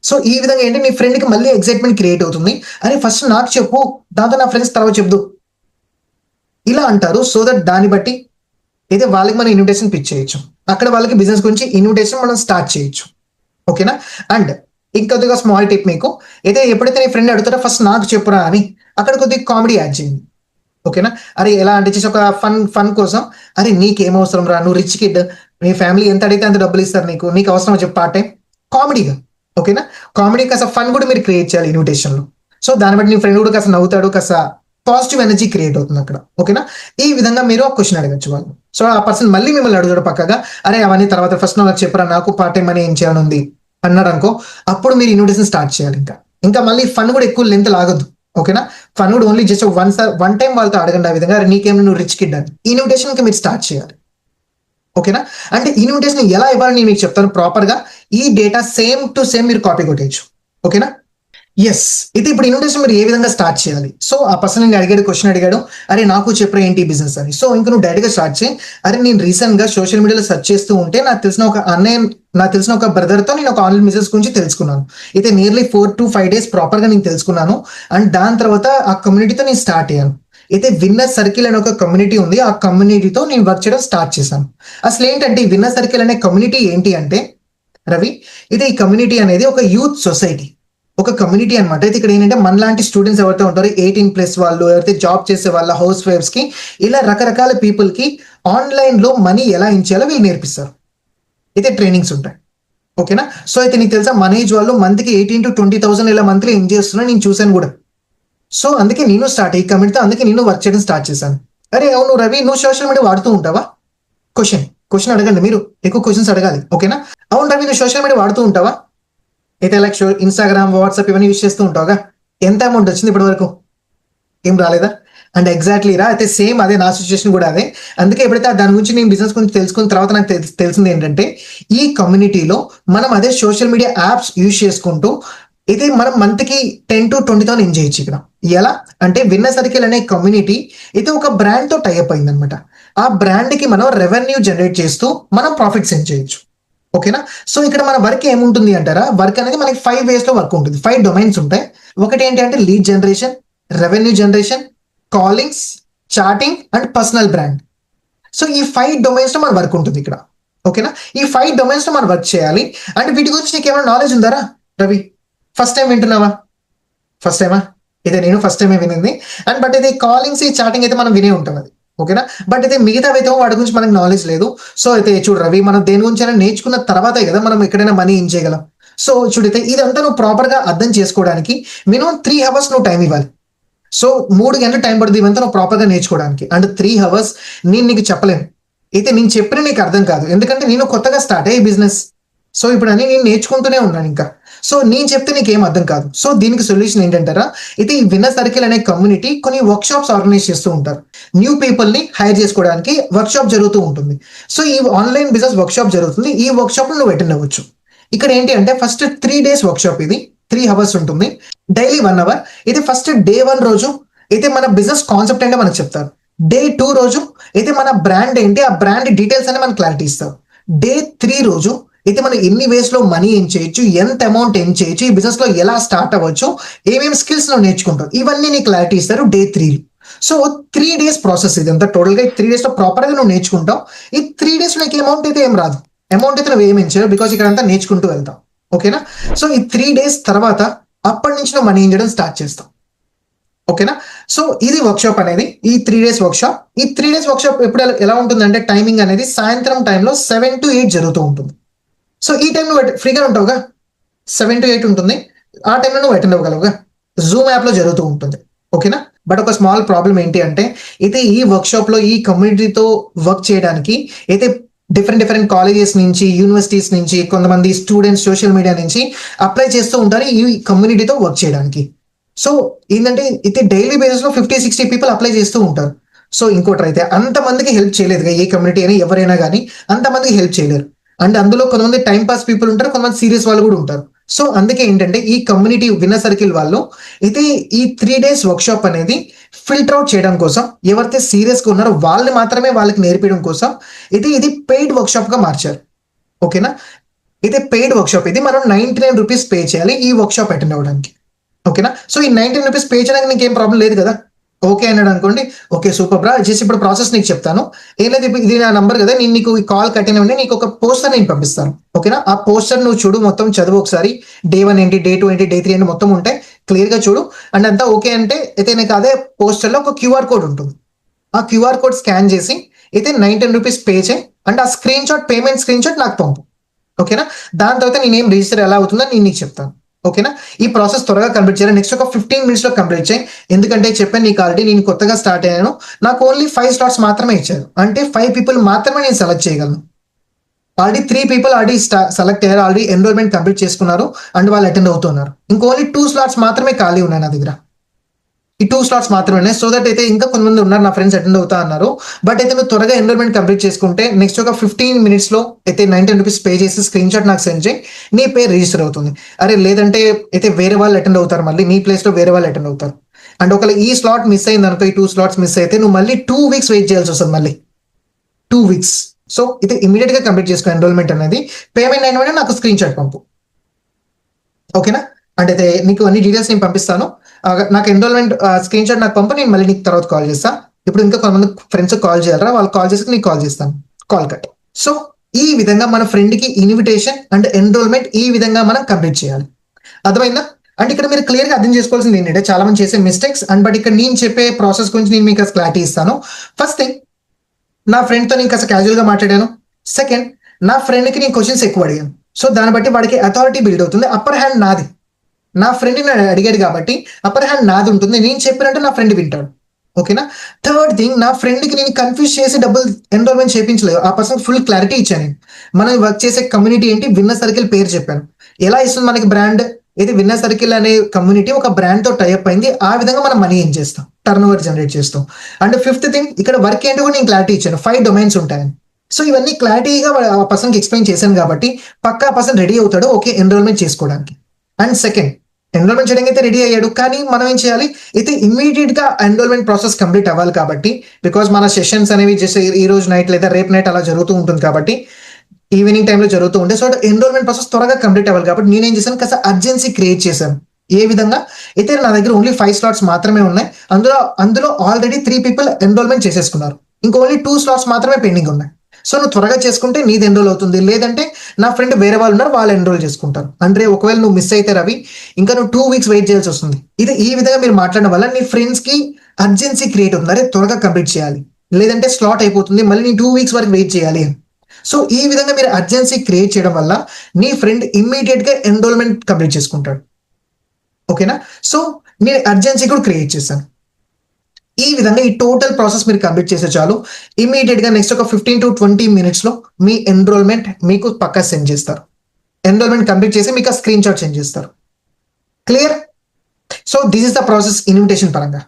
సో ఈ విధంగా ఏంటి, నీ ఫ్రెండ్ కి మళ్ళీ ఎక్సైట్మెంట్ క్రియేట్ అవుతుంది, అరే ఫస్ట్ నాకు చెప్పు, దాంతో నా ఫ్రెండ్స్ తర్వాత చెప్దు, ఇలా అంటారు. సో దట్ దాన్ని బట్టి అయితే వాళ్ళకి మనం ఇన్విటేషన్ పిచ్ చేయొచ్చు, అక్కడ వాళ్ళకి బిజినెస్ గురించి ఇన్విటేషన్ మనం స్టార్ట్ చేయొచ్చు. ఓకేనా, అండ్ ఇంకొద్దిగా స్మాల్ టిప్ మీకు, అయితే ఎప్పుడైతే నీ ఫ్రెండ్ అడుగుతారో ఫస్ట్ నాకు చెప్పురా అని అక్కడ కొద్దిగా కామెడీ యాడ్ చేయండి. ఓకేనా, అరే ఎలా అంటే చేసి ఒక ఫన్ కోసం, అరే నీకేం అవసరం రా, నువ్వు రిచ్ కిడ్, నీ ఫ్యామిలీ ఎంత అడిగితే అంత డబ్బులు ఇస్తారు, నీకు అవసరం చెప్పి పార్ట్ టైం కామెడీగా. ఓకేనా, కామెడీ కాస్త ఫన్ కూడా మీరు క్రియేట్ చేయాలి ఇన్విటేషన్ లో. సో దాన్ని బట్టి నీ ఫ్రెండ్ కూడా కాస్త నవ్వుతాడు, కాస్త పాజిటివ్ ఎనర్జీ క్రియేట్ అవుతుంది అక్కడ. ఓకేనా, ఈ విధంగా మీరు ఒక క్వశ్చన్ అడగచ్చు వాళ్ళు. సో ఆ పర్సన్ మళ్ళీ మిమ్మల్ని అడుగుతాడు పక్కగా, అరే అవన్నీ తర్వాత ఫస్ట్ నాకు చెప్పరా, నాకు పార్ట్ టైం అని ఏం చేయాలని ఉంది అన్నాడు అనుకో, అప్పుడు మీరు ఇన్విటేషన్ స్టార్ట్ చేయాలి. ఇంకా మళ్ళీ ఫన్ కూడా ఎక్కువ లెంత్ లాగొద్దు. ఓకేనా, ఫన్ కూడా ఓన్లీ జస్ట్ వన్ టైం వాళ్ళతో అడగండి ఆ విధంగా, అరే నీకేం నువ్వు రిచ్ కిడ్ అని ఇన్విటేషన్ కి మీరు స్టార్ట్ చేయాలి. ఓకేనా, అంటే ఇన్విటేషన్ ఎలా ఇవ్వాలని నేను మీకు చెప్తాను ప్రాపర్ గా, ఈ డేటా సేమ్ టు సేమ్ మీరు కాపీ కొట్టేయచ్చు. ఓకేనా, ఎస్, ఇది ఇప్పుడు ఇన్విటేషన్ మీరు ఏ విధంగా స్టార్ట్ చేయాలి. సో ఆ పర్సన్ నేను అడిగాడు, క్వశ్చన్ అడిగాడు, అరే నాకు చెప్పరా ఏంటి బిజినెస్ అని. సో ఇంకా నువ్వు డైరెక్ట్ గా స్టార్ట్ చేయి, అరే నేను రీసెంట్ గా సోషల్ మీడియాలో సెర్చ్ చేస్తూ ఉంటే నాకు తెలిసిన ఒక బ్రదర్ తో నేను ఒక ఆన్లైన్ బిజినెస్ గురించి తెలుసుకున్నాను. అయితే నియర్లీ 4 to 5 days ప్రాపర్ గా నేను తెలుసుకున్నాను, అండ్ దాని తర్వాత ఆ కమ్యూనిటీతో నేను స్టార్ట్ అయ్యాను. అయితే విన్నర్ సర్కిల్ అనే ఒక కమ్యూనిటీ ఉంది, ఆ కమ్యూనిటీతో నేను వర్క్ చేయడం స్టార్ట్ చేశాను. అసలు ఏంటంటే ఈ విన్నర్ సర్కిల్ అనే కమ్యూనిటీ ఏంటి అంటే రవి, ఇది ఈ కమ్యూనిటీ అనేది ఒక యూత్ సొసైటీ, ఒక కమ్యూనిటీ అనమాట. అయితే ఇక్కడ ఏంటంటే మనలాంటి స్టూడెంట్స్ ఎవరైతే ఉంటారో 18+ వాళ్ళు, ఎవరైతే జాబ్ చేసే వాళ్ళ, హౌస్ వైఫ్స్ కి, ఇలా రకరకాల పీపుల్ కి ఆన్లైన్ లో మనీ ఎలా చేయాలో వీళ్ళు నేర్పిస్తారు. అయితే ట్రైనింగ్స్ ఉంటాయి. ఓకేనా, సో అయితే నీకు తెలుసా మన ఏజ్ వాళ్ళు మంత్కి 18 to 20,000 ఇలా మంత్లీ ఏం చేస్తున్నా నేను చూసాను కూడా. సో అందుకే నేను స్టార్ట్ ఈ కమ్యూనిటీతో, అందుకే నేను వర్క్ చేయడం స్టార్ట్ చేశాను. అరే అవును రవి, నువ్వు సోషల్ మీడియా వాడుతూ ఉంటావా? క్వశ్చన్ అడగండి, మీరు ఎక్కువ క్వశ్చన్స్ అడగాలి. ఓకేనా, అవును రవి నువ్వు సోషల్ మీడియా వాడుతూ ఉంటావా? అయితే లైక్ ఇన్స్టాగ్రామ్, వాట్సాప్ ఇవన్నీ యూజ్ చేస్తూ ఉంటావుగా, ఎంత అమౌంట్ వచ్చింది ఇప్పటి వరకు? ఏం రాలేదా? అండ్ ఎగ్జాక్ట్లీ రా, అయితే సేమ్ అదే నా సిచ్యువేషన్ కూడా అదే. అందుకే ఎప్పుడైతే దాని గురించి నేను బిజినెస్ గురించి తెలుసుకున్న తర్వాత నాకు తెలిసింది ఏంటంటే, ఈ కమ్యూనిటీలో మనం అదే సోషల్ మీడియా యాప్స్ యూజ్ చేసుకుంటూ ఇది మనం మంత్కి 10 to 20,000 ఏం చేయొచ్చు ఇక్కడ. ఎలా అంటే విన్నర్ సర్కిల్ అనే కమ్యూనిటీ ఇది ఒక బ్రాండ్ తో టైఅప్ అయింది అనమాట. ఆ బ్రాండ్ కి మనం రెవెన్యూ జనరేట్ చేస్తూ మనం ప్రాఫిట్స్ ఏం చేయొచ్చు. ఓకేనా. సో ఇక్కడ మన వర్క్ ఏముంటుంది అంటారా, వర్క్ అనేది మనకి 5 ways లో వర్క్ ఉంటుంది, 5 డొమైన్స్ ఉంటాయి. ఒకటి ఏంటి అంటే lead generation, revenue generation, కాలింగ్స్, chatting and personal brand. So ఈ 5 డొమైన్స్ లో మన వర్క్ ఉంటుంది ఇక్కడ. ఓకేనా. ఈ 5 డొమైన్స్ లో మనం వర్క్ చేయాలి. అండ్ వీటి గురించి నీకు ఏమైనా నాలెడ్జ్ ఉందారా రవి? ఫస్ట్ టైం వింటున్నావా? ఫస్ట్ టైమా? ఇదే నేను ఫస్ట్ టైమే వినింది. అండ్ బట్ ఇది కాలింగ్స్, ఈ చాటింగ్ అయితే మనం వినే ఉంటాం అది. ఓకేనా. బట్ అయితే మిగతా అయితే వాటి గురించి మనకు నాలెడ్జ్ లేదు. సో అయితే చూడు రవి, మనం దేని గురించి అయినా నేర్చుకున్న తర్వాతే కదా మనం ఎక్కడైనా మనీ ఏం చేయగలం. సో చూడైతే ఇదంతా నువ్వు ప్రాపర్ గా అర్థం చేసుకోవడానికి మినిమం 3 hours నువ్వు టైం ఇవ్వాలి. సో 3 గంటలు టైం పడుతుంది ఇవంతా నువ్వు ప్రాపర్ గా నేర్చుకోవడానికి. అండ్ 3 hours నేను నీకు చెప్పలేను. అయితే నేను చెప్పిన నీకు అర్థం కాదు, ఎందుకంటే నేను కొత్తగా స్టార్ట్ అయ్యే బిజినెస్. సో ఇప్పుడు అని నేను నేర్చుకుంటూనే ఉన్నాను ఇంకా. సో నేను చెప్తే నీకు ఏం అర్థం కాదు. సో దీనికి సొల్యూషన్ ఏంటంటారా, అయితే ఈ విన్నర్ సర్కిల్ అనే కమ్యూనిటీ కొన్ని వర్క్ షాప్స్ ఆర్గనైజ్ చేస్తూ ఉంటారు. న్యూ పీపుల్ ని హైర్ చేసుకోవడానికి వర్క్ షాప్ జరుగుతూ ఉంటుంది. సో ఈ ఆన్లైన్ బిజినెస్ వర్క్ షాప్ జరుగుతుంది. ఈ వర్క్ షాప్ నువ్వు అటెండ్ అవ్వచ్చు. ఇక్కడ ఏంటి అంటే ఫస్ట్ 3 days వర్క్ షాప్, ఇది 3 hours ఉంటుంది, డైలీ 1 hour. ఇది ఫస్ట్ డే 1 రోజు అయితే మన బిజినెస్ కాన్సెప్ట్ అంటే మనకు చెప్తారు. డే 2 రోజు అయితే మన బ్రాండ్ ఏంటి, ఆ బ్రాండ్ డీటెయిల్స్ అనే మనకు క్లారిటీ ఇస్తారు. డే 3 రోజు అయితే మనం ఎన్ని వేస్ లో మనీ ఏం చేయొచ్చు, ఎంత అమౌంట్ ఏం చేయొచ్చు, ఈ బిజినెస్ లో ఎలా స్టార్ట్ అవ్వచ్చు, ఏమేమి స్కిల్స్ లో నేర్చుకుంటాం, ఇవన్నీ నీకు క్లారిటీ ఇస్తారు డే 3. సో 3 days ప్రాసెస్ ఇది అంతా. టోటల్ గా 3 days లో ప్రాపర్ గా నువ్వు నేర్చుకుంటావు. ఈ 3 days నీకు అమౌంట్ అయితే ఏం రాదు. అమౌంట్ అయితే నువ్వు ఏమేం చేయవు, బికాస్ ఇక్కడ అంతా నేర్చుకుంటూ వెళ్తాం. ఓకేనా. సో ఈ 3 days తర్వాత అప్పటి నుంచి నువ్వు మనీ ఏం చేయడం స్టార్ట్ చేస్తావు. ఓకేనా. సో ఇది వర్క్షాప్ అనేది, ఈ 3 days వర్క్షాప్. ఈ 3 days వర్క్షాప్ ఎప్పుడు ఎలా ఉంటుందంటే టైమింగ్ అనేది సాయంత్రం టైంలో 7 to 8 జరుగుతూ ఉంటుంది. సో ఈ టైం నువ్వు ఫ్రీగా ఉంటావుగా, 7 to 8 ఉంటుంది. ఆ టైంలో నువ్వు అటెండ్ అవ్వగలవుగా. జూమ్ యాప్ లో జరుగుతూ ఉంటుంది. ఓకేనా. బట్ ఒక స్మాల్ ప్రాబ్లం ఏంటి అంటే అయితే ఈ వర్క్షాప్ లో ఈ కమ్యూనిటీతో వర్క్ చేయడానికి అయితే డిఫరెంట్ కాలేజెస్ నుంచి, యూనివర్సిటీస్ నుంచి కొంతమంది స్టూడెంట్స్ సోషల్ మీడియా నుంచి అప్లై చేస్తూ ఉంటారు ఈ కమ్యూనిటీతో వర్క్ చేయడానికి. సో ఏంటంటే అయితే డైలీ బేసిస్ లో 50-60 people అప్లై చేస్తూ ఉంటారు. సో ఇంకోటి అయితే అంతమందికి హెల్ప్ చేయలేదు ఏ కమ్యూనిటీ అయినా, ఎవరైనా కానీ అంతమందికి హెల్ప్ చేయలేరు. అండ్ అందులో కొంతమంది టైం పాస్ పీపుల్ ఉంటారు, కొంతమంది సీరియస్ వాళ్ళు కూడా ఉంటారు. సో అందుకే ఏంటంటే ఈ కమ్యూనిటీ విన్నర్ సర్కిల్ వాళ్ళు అయితే ఈ 3 days వర్క్షాప్ అనేది ఫిల్టర్ అవుట్ చేయడం కోసం, ఎవరైతే సీరియస్ గా ఉన్నారో వాళ్ళని మాత్రమే వాళ్ళకి నేర్పించడం కోసం ఇది పెయిడ్ వర్క్షాప్ గా మార్చారు. ఓకేనా. ఇది పెయిడ్ వర్క్షాప్. ఇది మనం 99 rupees పే చేయాలి ఈ వర్క్షాప్ అటెండ్ అవ్వడానికి. ఓకేనా. సో ఈ 99 rupees పే చేయడానికి నీకు ఏం ప్రాబ్లం లేదు కదా. ఓకే అన్నాడు అనుకోండి, ఓకే సూపర్ బ్రా, చేసి ఇప్పుడు ప్రాసెస్ నీకు చెప్తాను. ఏం లేదు, ఇది నా నంబర్ కదా, నేను నీకు ఈ కాల్ కట్టిన వెంటనే నీకు ఒక పోస్టర్ నేను పంపిస్తాను. ఓకేనా. ఆ పోస్టర్ నువ్వు చూడు, మొత్తం చదువు ఒకసారి. డే 1 ఏంటి, డే 2 ఏంటి, డే 3 ఏంటి మొత్తం ఉంటాయి, క్లియర్ గా చూడు. అండ్ అంతా ఓకే అంటే అయితే నీకు అదే పోస్టర్ లో ఒక QR కోడ్ ఉంటుంది. ఆ QR కోడ్ స్కాన్ చేసి అయితే 99 rupees పే చేయి. అండ్ ఆ పేమెంట్ స్క్రీన్ షాట్ నాకు పంపు. ఓకేనా. దాని తర్వాత నేనేం రిజిస్టర్ ఎలా అవుతుందో నేను నీకు చెప్తాను. ఓకేనా. ఈ ప్రాసెస్ త్వరగా కంప్లీట్ చేయాలి. నెక్స్ట్ ఒక 15 minutes లో కంప్లీట్ చేయి. ఎందుకంటే చెప్పాను నీకు ఆల్రెడీ, నేను కొత్తగా స్టార్ట్ అయ్యాను. నాకు ఓన్లీ 5 slots మాత్రమే ఇచ్చారు. అంటే 5 people మాత్రమే నేను సెలెక్ట్ చేయగలను. ఆల్రెడీ 3 people ఆల్రెడీ సెలెక్ట్ అయ్యారు, ఆల్రెడీ ఎన్రోల్మెంట్ కంప్లీట్ చేసుకున్నారు అండ్ వాళ్ళు అటెండ్ అవుతున్నారు. ఇంకా ఓన్లీ 2 slots మాత్రమే ఖాళీ ఉన్నాయి నా దగ్గర. ఈ 2 slots మాత్రమే ఉన్నాయి. సో దట్ అయితే ఇంకా కొంతమంది ఉన్నారు నా ఫ్రెండ్స్ అటెండ్ అవుతా అన్నారు. బట్ అయితే నువ్వు త్వరగా ఎన్రోల్మెంట్ కంప్లీట్ చేసుకుంటే నెక్స్ట్ ఒక 15 minutes లో అయితే 99 rupees పే చేసి స్క్రీన్ షాట్ నాకు సెండ్ చేయి, నీ పేరు రిజిస్టర్ అవుతుంది. అరే లేదంటే అయితే వేరే వాళ్ళు అటెండ్ అవుతారు, మళ్ళీ నీ ప్లేస్ లో వేరే వాళ్ళు అటెండ్ అవుతారు. అండ్ ఒకవేళ ఈ స్లాట్ మిస్ అయింది అనుకో, ఈ 2 slots మిస్ అయితే నువ్వు మళ్ళీ 2 weeks వెయిట్ చేయాల్సి వస్తుంది, మళ్ళీ 2 weeks. సో అయితే ఇమీడియట్ గా కంప్లీట్ చేసుకో ఎన్రోల్మెంట్ అనేది. పేమెంట్ అయిన వెంటనే నాకు స్క్రీన్ షాట్ పంపు. ఓకేనా. అంటే అయితే నీకు అన్ని డీటెయిల్స్ నేను పంపిస్తాను. నాకు ఎన్రోల్మెంట్ స్క్రీన్ షాట్ నాకు పంపు, నేను మళ్ళీ నీకు తర్వాత కాల్ చేస్తాను. ఇప్పుడు ఇంకా కొంతమంది ఫ్రెండ్స్ కాల్ చేయాలరా, వాళ్ళు కాల్ చేసి నీకు కాల్ చేస్తాను, కాల్ కట్. సో ఈ విధంగా మన ఫ్రెండ్ కి ఇన్విటేషన్ అండ్ ఎన్రోల్మెంట్ ఈ విధంగా మనం కంప్లీట్ చేయాలి. అర్థమైందా. అండ్ ఇక్కడ మీరు క్లియర్ గా అర్థం చేసుకోవాల్సింది ఏంటంటే చాలా మంది చేసే మిస్టేక్స్. అండ్ బట్ ఇక్కడ నేను చెప్పే ప్రాసెస్ గురించి నేను మీకు క్లారిటీ ఇస్తాను. ఫస్ట్ థింగ్, నా ఫ్రెండ్ తో నేను కాస్త క్యాజువల్ గా మాట్లాడాను. సెకండ్, నా ఫ్రెండ్ కి నేను క్వశ్చన్స్ ఎక్కువ అడిగాను. సో దాన్ని బట్టి వాడికి అథారిటీ బిల్డ్ అవుతుంది. అప్పర్ హ్యాండ్ నాది, నా ఫ్రెండ్ అడిగాడు కాబట్టి అప్పర్ హ్యాండ్ నాది ఉంటుంది. నేను చెప్పినట్టు నా ఫ్రెండ్ వింటాడు. ఓకేనా. థర్డ్ థింగ్, నా ఫ్రెండ్ కి నేను కన్ఫ్యూజ్ చేసి డబ్బులు ఎన్రోల్మెంట్ చేయించలేదు. ఆ పర్సన్ ఫుల్ క్లారిటీ ఇచ్చాను. మనం వర్క్ చేసే కమ్యూనిటీ ఏంటి, విన్నర్ సర్కిల్ పేరు చెప్పాను. ఎలా ఇస్తుంది మనకి బ్రాండ్, ఇది విన్నర్ సర్కిల్ అనే కమ్యూనిటీ ఒక బ్రాండ్ తో టైఅప్ అయింది. ఆ విధంగా మనం మనీ ఏం చేస్తాం, టర్న్ ఓవర్ జనరేట్ చేస్తాం. అండ్ ఫిఫ్త్ థింగ్, ఇక్కడ వర్క్ ఏంటో కూడా నేను క్లారిటీ ఇచ్చాను. 5 domains ఉంటాయని. సో ఇవన్నీ క్లారిటీగా ఆ పర్సన్ కి ఎక్స్ప్లెయిన్ చేశాను కాబట్టి పక్కా పర్సన్ రెడీ అవుతాడు ఓకే ఎన్రోల్మెంట్ చేసుకోవడానికి. అండ్ సెకండ్, ఎన్రోల్మెంట్ చేయడానికి అయితే రెడీ అయ్యాడు, కానీ మనం ఏం చేయాలి అయితే ఇమ్మీడియట్ గా ఎన్రోల్మెంట్ ప్రాసెస్ కంప్లీట్ అవ్వాలి కాబట్టి, బికాస్ మన సెషన్స్ అనేవి జస్ట్ ఈ రోజు నైట్ లేదా రేపు నైట్ అలా జరుగుతూ ఉంటుంది కాబట్టి, ఈవినింగ్ టైంలో జరుగుతూ ఉంటే, సో ఎన్రోల్మెంట్ ప్రాసెస్ త్వరగా కంప్లీట్ అవ్వాలి కాబట్టి నేనేం చేశాను, కాస్త అర్జెన్సీ క్రియేట్ చేశాను. ఏ విధంగా అయితే నా దగ్గర ఓన్లీ 5 స్లాట్స్ మాత్రమే ఉన్నాయి. అందులో ఆల్రెడీ 3 పీపుల్ ఎన్రోల్మెంట్ చేసేసుకున్నారు. ఇంకా ఓన్లీ 2 స్లాట్స్ మాత్రమే పెండింగ్ ఉన్నాయి. సో నువ్వు త్వరగా చేసుకుంటే నీది ఎన్రోల్ అవుతుంది, లేదంటే నా ఫ్రెండ్ వేరే వాళ్ళు ఉన్నారు, వాళ్ళు ఎన్రోల్ చేసుకుంటారు. అంటే ఒకవేళ నువ్వు మిస్ అయితే రవి, ఇంకా నువ్వు 2 వీక్స్ వెయిట్ చేయాల్సి వస్తుంది. ఇది ఈ విధంగా మీరు మాట్లాడడం వల్ల నీ ఫ్రెండ్స్ కి అర్జెన్సీ క్రియేట్ అవుతుంది, అరే త్వరగా కంప్లీట్ చేయాలి, లేదంటే స్లాట్ అయిపోతుంది, మళ్ళీ నీ 2 వీక్స్ వరకు వెయిట్ చేయాలి. సో ఈ విధంగా మీరు అర్జెన్సీ క్రియేట్ చేయడం వల్ల నీ ఫ్రెండ్ ఇమ్మీడియట్ గా ఎన్రోల్మెంట్ కంప్లీట్ చేసుకుంటాడు. ఓకేనా? సో నేను అర్జెన్సీ కూడా క్రియేట్ చేశాను. ఈ విధంగా ఈ టోటల్ ప్రాసెస్ మీరు కంప్లీట్ చేసే చాలు, ఇమీడియట్ గా నెక్స్ట్ ఒక 15 to 20 minutes లో మీ ఎన్రోల్మెంట్ మీకు పక్కా సెండ్ చేస్తారు. ఎన్రోల్మెంట్ కంప్లీట్ చేసి మీకు ఆ స్క్రీన్ షాట్ సెండ్ చేస్తారు. Clear? So this is the process invitation పరంగా.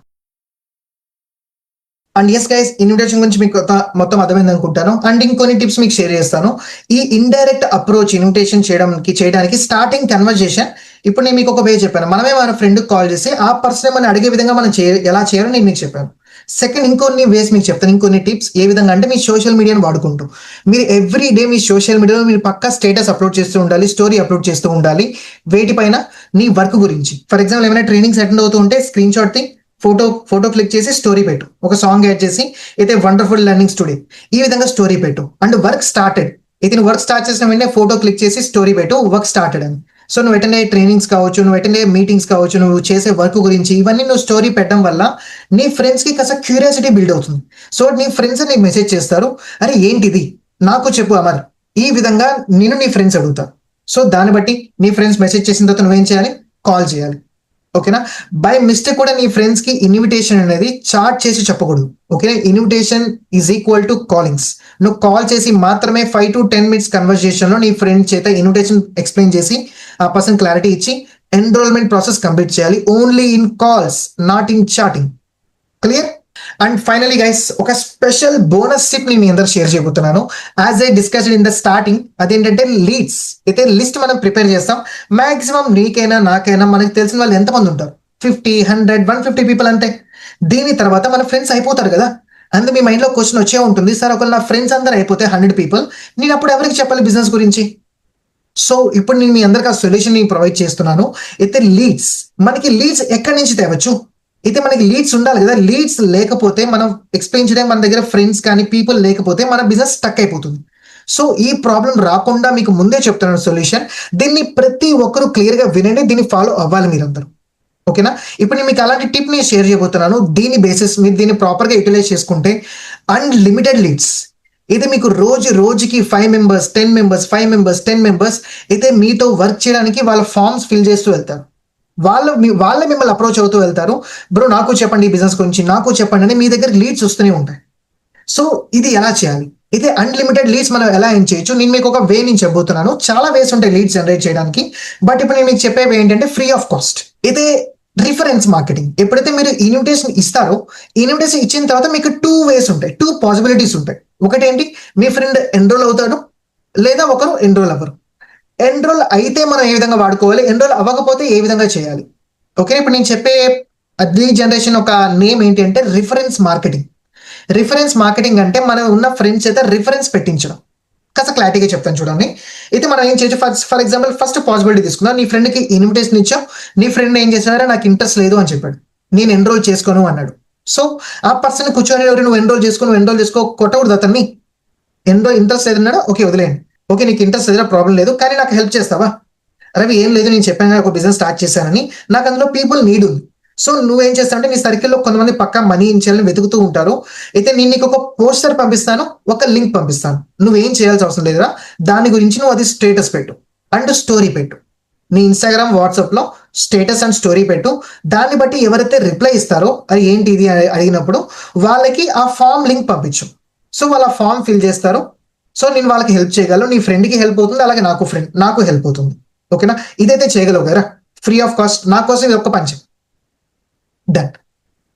అండ్ ఎస్ గైస్, ఇన్విటేషన్ గురించి మీకు మొత్తం అర్థమైంది అనుకుంటాను. అండ్ ఇంకొన్ని టిప్స్ మీకు షేర్ చేస్తాను. ఈ ఇండైరెక్ట్ అప్రోచ్ ఇన్విటేషన్ చేయడానికి స్టార్టింగ్ కన్వర్జేషన్, ఇప్పుడు నేను మీకు ఒక వే చెప్పాను. మనమే మన ఫ్రెండ్ కాల్ చేసి ఆ పర్సన్ మనం అడిగే విధంగా మనం ఎలా చేయాలో నేను మీకు చెప్పాను. సెకండ్, ఇంకొన్ని వేస్ మీకు చెప్తాను, ఇంకొన్ని టిప్స్. ఏ విధంగా అంటే మీ సోషల్ మీడియాని వాడుకుంటూ మీరు ఎవ్రీ డే మీ సోషల్ మీడియాలో మీరు పక్కా స్టేటస్ అప్లోడ్ చేస్తూ ఉండాలి, స్టోరీ అప్లోడ్ చేస్తూ ఉండాలి. వేటిపైన? నీ వర్క్ గురించి. ఫర్ ఎగ్జాంపుల్ ఏమైనా ట్రైనింగ్స్ అటెండ్ అవుతూ ఉంటే screen shot the, photo click చేసి స్టోరీ పెట్టు, ఒక సాంగ్ యాడ్ చేసి అయితే వండర్ఫుల్ లెర్నింగ్స్ టుడే, ఈ విధంగా స్టోరీ పెట్టు. అండ్ వర్క్ స్టార్టెడ్ అయితే నువ్వు వర్క్ స్టార్ట్ చేసిన వెంటనే ఫోటో క్లిక్ చేసి స్టోరీ పెట్టు, వర్క్ స్టార్టెడ్ అని. సో నువ్వు అటెండ్ అయ్యే ట్రైనింగ్స్ కావచ్చు, నువ్వు అటెండ్ అయ్యే మీటింగ్స్ కావచ్చు, నువ్వు చేసే వర్క్ గురించి ఇవన్నీ నువ్వు స్టోరీ పెట్టడం వల్ల నీ ఫ్రెండ్స్ కి కాస్త క్యూరియాసిటీ బిల్డ్ అవుతుంది. సో నీ ఫ్రెండ్స్ నీకు మెసేజ్ చేస్తారు, అరే ఏంటిది నాకు చెప్పు అమర్, ఈ విధంగా నేను నీ ఫ్రెండ్స్ అడుగుతారు. సో దాన్ని బట్టి నీ ఫ్రెండ్స్ మెసేజ్ చేసిన తర్వాత నువ్వేం చేయాలి, కాల్ చేయాలి. ఓకేనా? బై మిస్టేక్ కూడా నీ ఫ్రెండ్స్ కి ఇన్విటేషన్ అనేది చాట్ చేసి చెప్పకూడదు. ఓకేనా? Invitation is equal to కాలింగ్స్. నువ్వు కాల్ చేసి మాత్రమే 5 to 10 minutes కన్వర్జేషన్ లో నీ ఫ్రెండ్ చేత ఇన్విటేషన్ ఎక్స్ప్లెయిన్ చేసి ఆ పర్సన్ క్లారిటీ ఇచ్చి ఎన్రోల్మెంట్ ప్రాసెస్ కంప్లీట్ చేయాలి. Only in calls, not in chatting. Clear? And finally guys, ఒక స్పెషల్ బోనస్ టిప్ ని మీ అందరూ షేర్ చేయబోతున్నాను. As I discussed in the starting, అదేంటంటే లీడ్స్. అయితే లిస్ట్ మనం ప్రిపేర్ చేస్తాం. మాక్సిమం నీకైనా నాకైనా మనకి తెలిసిన వాళ్ళు ఎంతమంది ఉంటారు, 50, 100, 150 పీపుల్ అంతే. దీని తర్వాత మన ఫ్రెండ్స్ అయిపోతారు కదా. అందుకే మీ మైండ్ లో క్వశ్చన్ వచ్చే ఉంటుంది, సార్ ఒకవేళ నా ఫ్రెండ్స్ అందరూ అయిపోతే 100 పీపుల్, నేను అప్పుడు ఎవరికి చెప్పాలి బిజినెస్ గురించి? సో ఇప్పుడు నేను మీ అందరికి ఆ సొల్యూషన్ ని ప్రొవైడ్ చేస్తున్నాను. అయితే లీడ్స్, మనకి లీడ్స్ ఎక్కడి నుంచి తేవచ్చు? అయితే మనకి లీడ్స్ ఉండాలి కదా. లీడ్స్ లేకపోతే మనం ఎక్స్ప్లెయిన్ చేయడానికి మన దగ్గర ఫ్రెండ్స్ కానీ పీపుల్ లేకపోతే మన బిజినెస్ స్టక్ అయిపోతుంది. సో ఈ ప్రాబ్లం రాకుండా మీకు ముందే చెప్తున్నాను సొల్యూషన్. దీన్ని ప్రతి ఒక్కరు క్లియర్ గా వినండి, దీన్ని ఫాలో అవ్వాలి మీరందరూ. ఓకేనా? ఇప్పుడు నేను మీకు అలాంటి టిప్ ని షేర్ చేయబోతున్నాను. దీని బేసిస్ మీరు దీన్ని ప్రాపర్ గా యూటిలైజ్ చేసుకుంటే అన్లిమిటెడ్ లీడ్స్, ఇది మీకు రోజుకి 5 members, 10 members, 5 members, 10 members అయితే మీతో వర్క్ చేయడానికి వాళ్ళ ఫార్మ్స్ ఫిల్ చేస్తూ వెళ్తారు. వాళ్ళ మిమ్మల్ని అప్రోచ్ అవుతూ వెళ్తారు, బ్రో నాకు చెప్పండి ఈ బిజినెస్ గురించి, నాకు చెప్పండి అని మీ దగ్గర లీడ్స్ వస్తూనే ఉంటాయి. సో ఇది ఎలా చేయాలి? అయితే అన్లిమిటెడ్ లీడ్స్ మనం ఎలా ఏం చేయొచ్చు, నేను మీకు ఒక వే నేను చెప్పబోతున్నాను. చాలా వేస్ ఉంటాయి లీడ్స్ జనరేట్ చేయడానికి, బట్ ఇప్పుడు నేను మీకు చెప్పేవి ఏంటంటే ఫ్రీ ఆఫ్ కాస్ట్. అయితే రిఫరెన్స్ మార్కెటింగ్. ఎప్పుడైతే మీరు ఇన్విటేషన్ ఇస్తారో, ఇన్విటేషన్ ఇచ్చిన తర్వాత మీకు 2 ways ఉంటాయి, 2 possibilities ఉంటాయి. ఒకటేంటి, మీ ఫ్రెండ్ ఎన్రోల్ అవుతాడు, లేదా ఒకరు ఎన్రోల్ అవ్వరు. ఎన్రోల్ అయితే మనం ఏ విధంగా వాడుకోవాలి, ఎన్రోల్ అవ్వకపోతే ఏ విధంగా చేయాలి. ఓకే, ఇప్పుడు నేను చెప్పే లీడ్ జనరేషన్ ఒక నేమ్ ఏంటి అంటే రిఫరెన్స్ మార్కెటింగ్. రిఫరెన్స్ మార్కెటింగ్ అంటే మనం ఉన్న ఫ్రెండ్స్ చేత రిఫరెన్స్ పెట్టించడం. కాస్త క్లారిటీగా చెప్తాను చూడండి. అయితే మనం ఏం చేయొచ్చు, ఫర్ ఎగ్జాంపుల్ ఫస్ట్ పాసిబిలిటీ తీసుకుందాం. నీ ఫ్రెండ్కి ఇన్విటేషన్ ఇచ్చావు, నీ ఫ్రెండ్ ఏం చేసినారా నాకు ఇంట్రెస్ట్ లేదు అని చెప్పాడు, నేను ఎన్రోల్ చేసుకోను అన్నాడు. సో ఆ పర్సన్ కూర్చొని నువ్వు ఎన్రోల్ చేసుకో కొట్టకూడదు అతన్ని. ఇంట్రెస్ట్ లేదన్నాడా, ఓకే వదిలేయండి. ఓకే నీకు ఇంట్రెస్ట్ లేదా ప్రాబ్లం లేదు, కానీ నాకు హెల్ప్ చేస్తావా? రవి ఏం లేదు, నేను చెప్పాను ఒక బిజినెస్ స్టార్ట్ చేశానని, నాకు అందులో పీపుల్ నీడ్ ఉంది. సో నువ్వేం చేస్తావంటే నీ సర్కిల్లో కొంతమంది పక్కా మనీ ఇచ్చేయాలని వెతుకుతూ ఉంటారు. అయితే నేను నీకు ఒక పోస్టర్ పంపిస్తాను, ఒక లింక్ పంపిస్తాను, నువ్వేం చేయాల్సిన అవసరం లేదురా, దాని గురించి నువ్వు అది స్టేటస్ పెట్టు అండ్ స్టోరీ పెట్టు. నీ ఇన్స్టాగ్రామ్, వాట్సాప్ లో స్టేటస్ అండ్ స్టోరీ పెట్టు. దాన్ని బట్టి ఎవరైతే రిప్లై ఇస్తారో అది ఏంటి ఇది అడిగినప్పుడు వాళ్ళకి ఆ ఫామ్ లింక్ పంపించు. సో వాళ్ళ ఫామ్ ఫిల్ చేస్తారు. సో నేను వాళ్ళకి హెల్ప్ చేయగలను, నీ ఫ్రెండ్కి హెల్ప్ అవుతుంది, అలాగే నాకు హెల్ప్ అవుతుంది. ఓకేనా? ఇదైతే చేయగలవు కదా ఫ్రీ ఆఫ్ కాస్ట్. నా కోసం ఇది ఒక్క పంచం, డన్,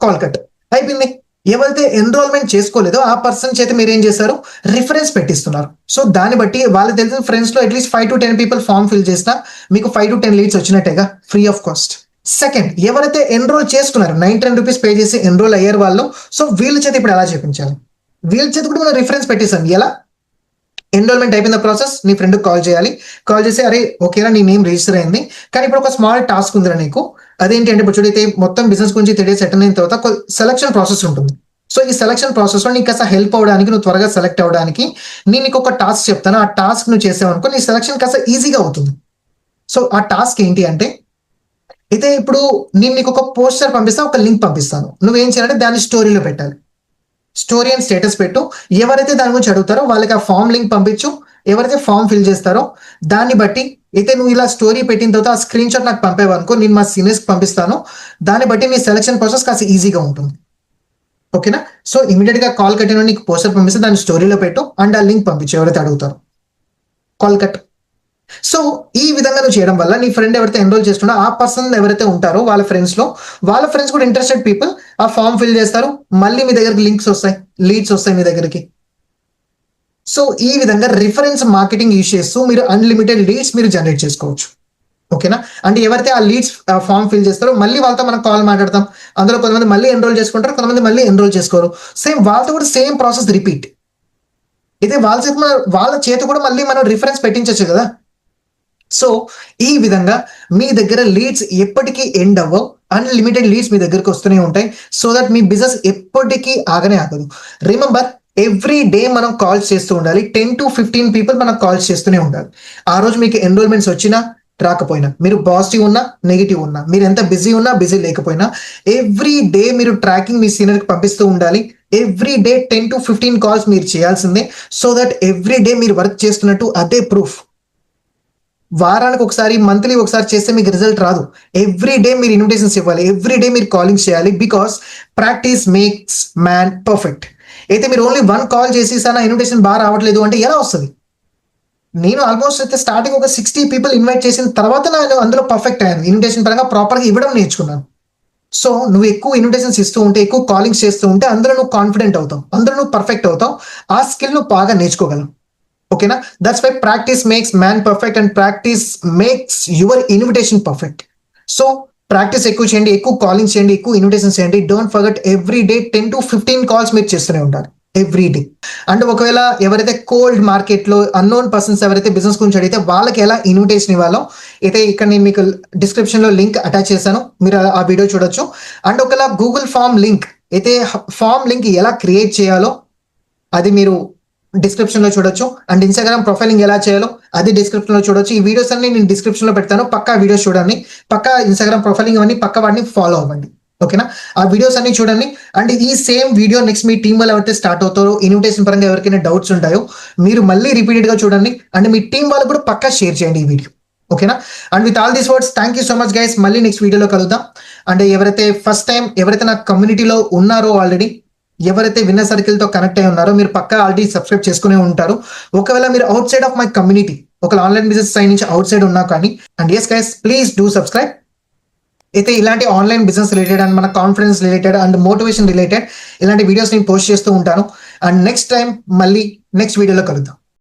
కాల్ కట్ అయిపోయింది. ఎవరైతే ఎన్రోల్మెంట్ చేసుకోలేదో ఆ పర్సన్ చేత మీరు ఏం చేస్తారు, రిఫరెన్స్ పెట్టిస్తున్నారు. సో దాన్ని బట్టి వాళ్ళు తెలిసిన ఫ్రెండ్స్ లో at least 5 to 10 people form fill చేసినా మీకు 5 to 10 లీడ్స్ వచ్చినట్టేగా, ఫ్రీ ఆఫ్ కాస్ట్. సెకండ్, ఎవరైతే ఎన్రోల్ చేసుకున్నారు 910 రూపీస్ పే చేసి ఎన్రోల్ అయ్యారు వాళ్ళు, సో వీళ్ళ చేత ఇప్పుడు ఎలా చేయించాలి, వీళ్ళ చేత కూడా మనం రిఫరెన్స్ పెట్టేసాం. ఎలా? ఎన్రోల్మెంట్ అయిపోయిన ప్రాసెస్ నీ ఫ్రెండ్ కాల్ చేయాలి, కాల్ చేసి అరే ఓకేనా నీ నేమ్ రిజిస్టర్ అయింది, కానీ ఇప్పుడు ఒక స్మాల్ టాస్క్ ఉందిరా నీకు, అదేంటి అంటే ఇప్పుడు చూడైతే మొత్తం బిజినెస్ గురించి 3 days అటెండ్ అయిన తర్వాత సెలక్షన్ ప్రాసెస్ ఉంటుంది. సో ఈ సెలక్షన్ ప్రాసెస్ లో నీకు కాస్త హెల్ప్ అవడానికి, నువ్వు త్వరగా సెలెక్ట్ అవడానికి నేను నీకు ఒక టాస్క్ చెప్తాను, ఆ టాస్క్ నువ్వు చేసావనుకో నీ సెలక్షన్ కాస్త ఈజీగా అవుతుంది. సో ఆ టాస్క్ ఏంటి అంటే, అయితే ఇప్పుడు నేను నీకు ఒక పోస్టర్ పంపిస్తాను, ఒక లింక్ పంపిస్తాను, నువ్వేం చేయాలంటే దాన్ని స్టోరీలో పెట్టాలి. స్టోరీ అండ్ స్టేటస్ పెట్టు, ఎవరైతే దాని గురించి అడుగుతారో వాళ్ళకి ఆ ఫామ్ లింక్ పంపించు, ఎవరైతే ఫామ్ ఫిల్ చేస్తారో దాన్ని బట్టి అయితే నువ్వు ఇలా స్టోరీ పెట్టిన తర్వాత ఆ స్క్రీన్ షాట్ నాకు పంపేవనుకో, నేను మా సీనియర్స్కి పంపిస్తాను, దాన్ని బట్టి నీ సెలక్షన్ ప్రాసెస్ కాస్త ఈజీగా ఉంటుంది. ఓకేనా? సో ఇమీడియట్ గా కాల్ కట్టిన నీకు పోస్టర్ పంపిస్తే దాన్ని స్టోరీలో పెట్టు అండ్ ఆ లింక్ పంపించు ఎవరైతే అడుగుతారో, కాల్ కట్. సో ఈ విధంగా నువ్వు చేయడం వల్ల నీ ఫ్రెండ్ ఎవరైతే ఎన్రోల్ చేస్తున్నా ఆ పర్సన్ ఎవరైతే ఉంటారో వాళ్ళ ఫ్రెండ్స్ కూడా ఇంట్రెస్టెడ్ పీపుల్ ఆ ఫామ్ ఫిల్ చేస్తారు, మళ్ళీ మీ దగ్గరికి లింక్స్ వస్తాయి, లీడ్స్ వస్తాయి మీ దగ్గరికి. సో ఈ విధంగా రిఫరెన్స్ మార్కెటింగ్ యూజ్ చేస్తూ మీరు అన్లిమిటెడ్ లీడ్స్ మీరు జనరేట్ చేసుకోవచ్చు. ఓకేనా? అంటే ఎవరైతే ఆ లీడ్స్ ఫామ్ ఫిల్ చేస్తారో మళ్ళీ వాళ్ళతో మనం కాల్ మాట్లాడతాం, అందులో కొంతమంది మళ్ళీ ఎన్రోల్ చేసుకుంటారు, కొంతమంది మళ్ళీ ఎన్రోల్ చేసుకోరు, సేమ్ వాళ్ళతో కూడా సేమ్ ప్రాసెస్ రిపీట్. అయితే వాళ్ళ చేత కూడా మళ్ళీ మనం రిఫరెన్స్ పెట్టించవచ్చు కదా. సో ఈ విధంగా మీ దగ్గర లీడ్స్ ఎప్పటికీ ఎండ్ అవ్వవు, అన్లిమిటెడ్ లీడ్స్ మీ దగ్గరకు వస్తూనే ఉంటాయి. సో దట్ మీ బిజినెస్ ఎప్పటికీ ఆగనే ఆగదు. రిమెంబర్, ఎవ్రీ డే మనం కాల్స్ చేస్తూ ఉండాలి, 10 to 15 పీపుల్ మనం కాల్స్ చేస్తూనే ఉండాలి. ఆ రోజు మీకు ఎన్రోల్మెంట్స్ వచ్చినా రాకపోయినా, మీరు పాజిటివ్ ఉన్నా నెగిటివ్ ఉన్నా, మీరు ఎంత బిజీ ఉన్నా బిజీ లేకపోయినా, ఎవ్రీ డే మీరు ట్రాకింగ్ మీ సీనియర్కి పంపిస్తూ ఉండాలి. ఎవ్రీ డే 10 to 15 కాల్స్ మీరు చేయాల్సిందే. సో దట్ ఎవ్రీ డే మీరు వర్క్ చేస్తున్నట్టు అదే ప్రూఫ్. వారానికి ఒకసారి, మంత్లీ ఒకసారి చేస్తే మీకు రిజల్ట్ రాదు. ఎవ్రీ డే మీరు ఇన్విటేషన్స్ ఇవ్వాలి, ఎవ్రీ డే మీరు కాలింగ్స్ చేయాలి. Because practice makes man perfect. అయితే మీరు ఓన్లీ 1 కాల్ చేసి సార్ నా ఇన్విటేషన్ బాగా రావట్లేదు అంటే ఎలా వస్తుంది? నేను ఆల్మోస్ట్ అయితే స్టార్టింగ్ ఒక 60 పీపుల్ ఇన్వైట్ చేసిన తర్వాత నేను అందులో పర్ఫెక్ట్ అయ్యాను, ఇన్విటేషన్ పరంగా ప్రాపర్గా ఇవ్వడం నేర్చుకున్నాను. సో నువ్వు ఎక్కువ ఇన్విటేషన్స్ ఇస్తూ ఉంటే, ఎక్కువ కాలింగ్స్ చేస్తూ ఉంటే అందులో నువ్వు కాన్ఫిడెంట్ అవుతావు, అందులో నువ్వు పర్ఫెక్ట్ అవుతావు, ఆ స్కిల్ నువ్వు బాగా నేర్చుకోగలవు. ఓకేనా? That's why practice makes man perfect and practice makes your invitation perfect. So practice ఎక్కువ చేయండి, ఎక్కువ కాలింగ్స్ చేయండి, ఎక్కువ ఇన్విటేషన్స్ చేయండి. Don't forget every day 10 to 15 calls మీరు చేస్తూనే ఉంటారు ఎవ్రీ డే. అండ్ ఒకవేళ ఎవరైతే కోల్డ్ మార్కెట్ లో అన్నోన్ పర్సన్స్ ఎవరైతే బిజినెస్ గురించి అడిగితే వాళ్ళకి ఎలా ఇన్విటేషన్ ఇవ్వాలో అయితే ఇక్కడ నేను మీకు డిస్క్రిప్షన్ లో లింక్ అటాచ్ చేశాను, మీరు ఆ వీడియో చూడొచ్చు. అండ్ ఒకవేళ గూగుల్ ఫామ్ లింక్ అయితే, ఫామ్ లింక్ ఎలా క్రియేట్ చేయాలో అది మీరు డిస్క్రిప్షన్ లో చూడొచ్చు. అండ్ ఇన్స్టాగ్రామ్ ప్రొఫైలింగ్ ఎలా చేయాలో అది డిస్క్రిప్షన్ లో చూడొచ్చు. ఈ వీడియోస్ అన్ని నేను డిస్క్రిప్షన్ లో పెడతాను, పక్కా వీడియోస్ చూడండి, పక్కా ఇన్స్టాగ్రామ్ ప్రొఫైలింగ్ అవన్నీ పక్క వాడిని ఫాలో అవ్వండి. ఓకేనా? ఆ వీడియోస్ అన్ని చూడండి. అండ్ ఈ సేమ్ వీడియో నెక్స్ట్ మీ టీం వాళ్ళు ఎవరైతే స్టార్ట్ అవుతారో, ఇన్విటేషన్ పరంగా ఎవరికైనా డౌట్స్ ఉంటాయో మీరు మళ్ళీ రిపీటెడ్ గా చూడండి. అండ్ మీ టీం వాళ్ళు కూడా పక్కా షేర్ చేయండి ఈ వీడియో. ఓకేనా? And with all these words thank you so much guys. మళ్ళీ నెక్స్ట్ వీడియోలో కలుద్దాం. అండ్ ఎవరైతే ఫస్ట్ టైం ఎవరైతే నా కమ్యూనిటీలో ఉన్నారో, ఆల్రెడీ ఎవరైతే విన్నర్ సర్కిల్ తో కనెక్ట్ అయి ఉన్నారో మీరు పక్కా ఆల్రెడీ సబ్స్క్రైబ్ చేసుకునే ఉంటారు. ఒకవేళ మీరు outside of my community, ఒక ఆన్లైన్ బిజినెస్ సైడ్ నుంచి అవుట్ సైడ్ ఉన్నా కానీ, and yes guys please do subscribe. అయితే ఇలాంటి ఆన్లైన్ బిజినెస్ రిలేటెడ్ అండ్ మన confidence related and motivation related ఇలాంటి వీడియోస్ నేను పోస్ట్ చేస్తూ ఉంటాను. అండ్ నెక్స్ట్ టైం మళ్ళీ నెక్స్ట్ వీడియోలో కలుద్దాం.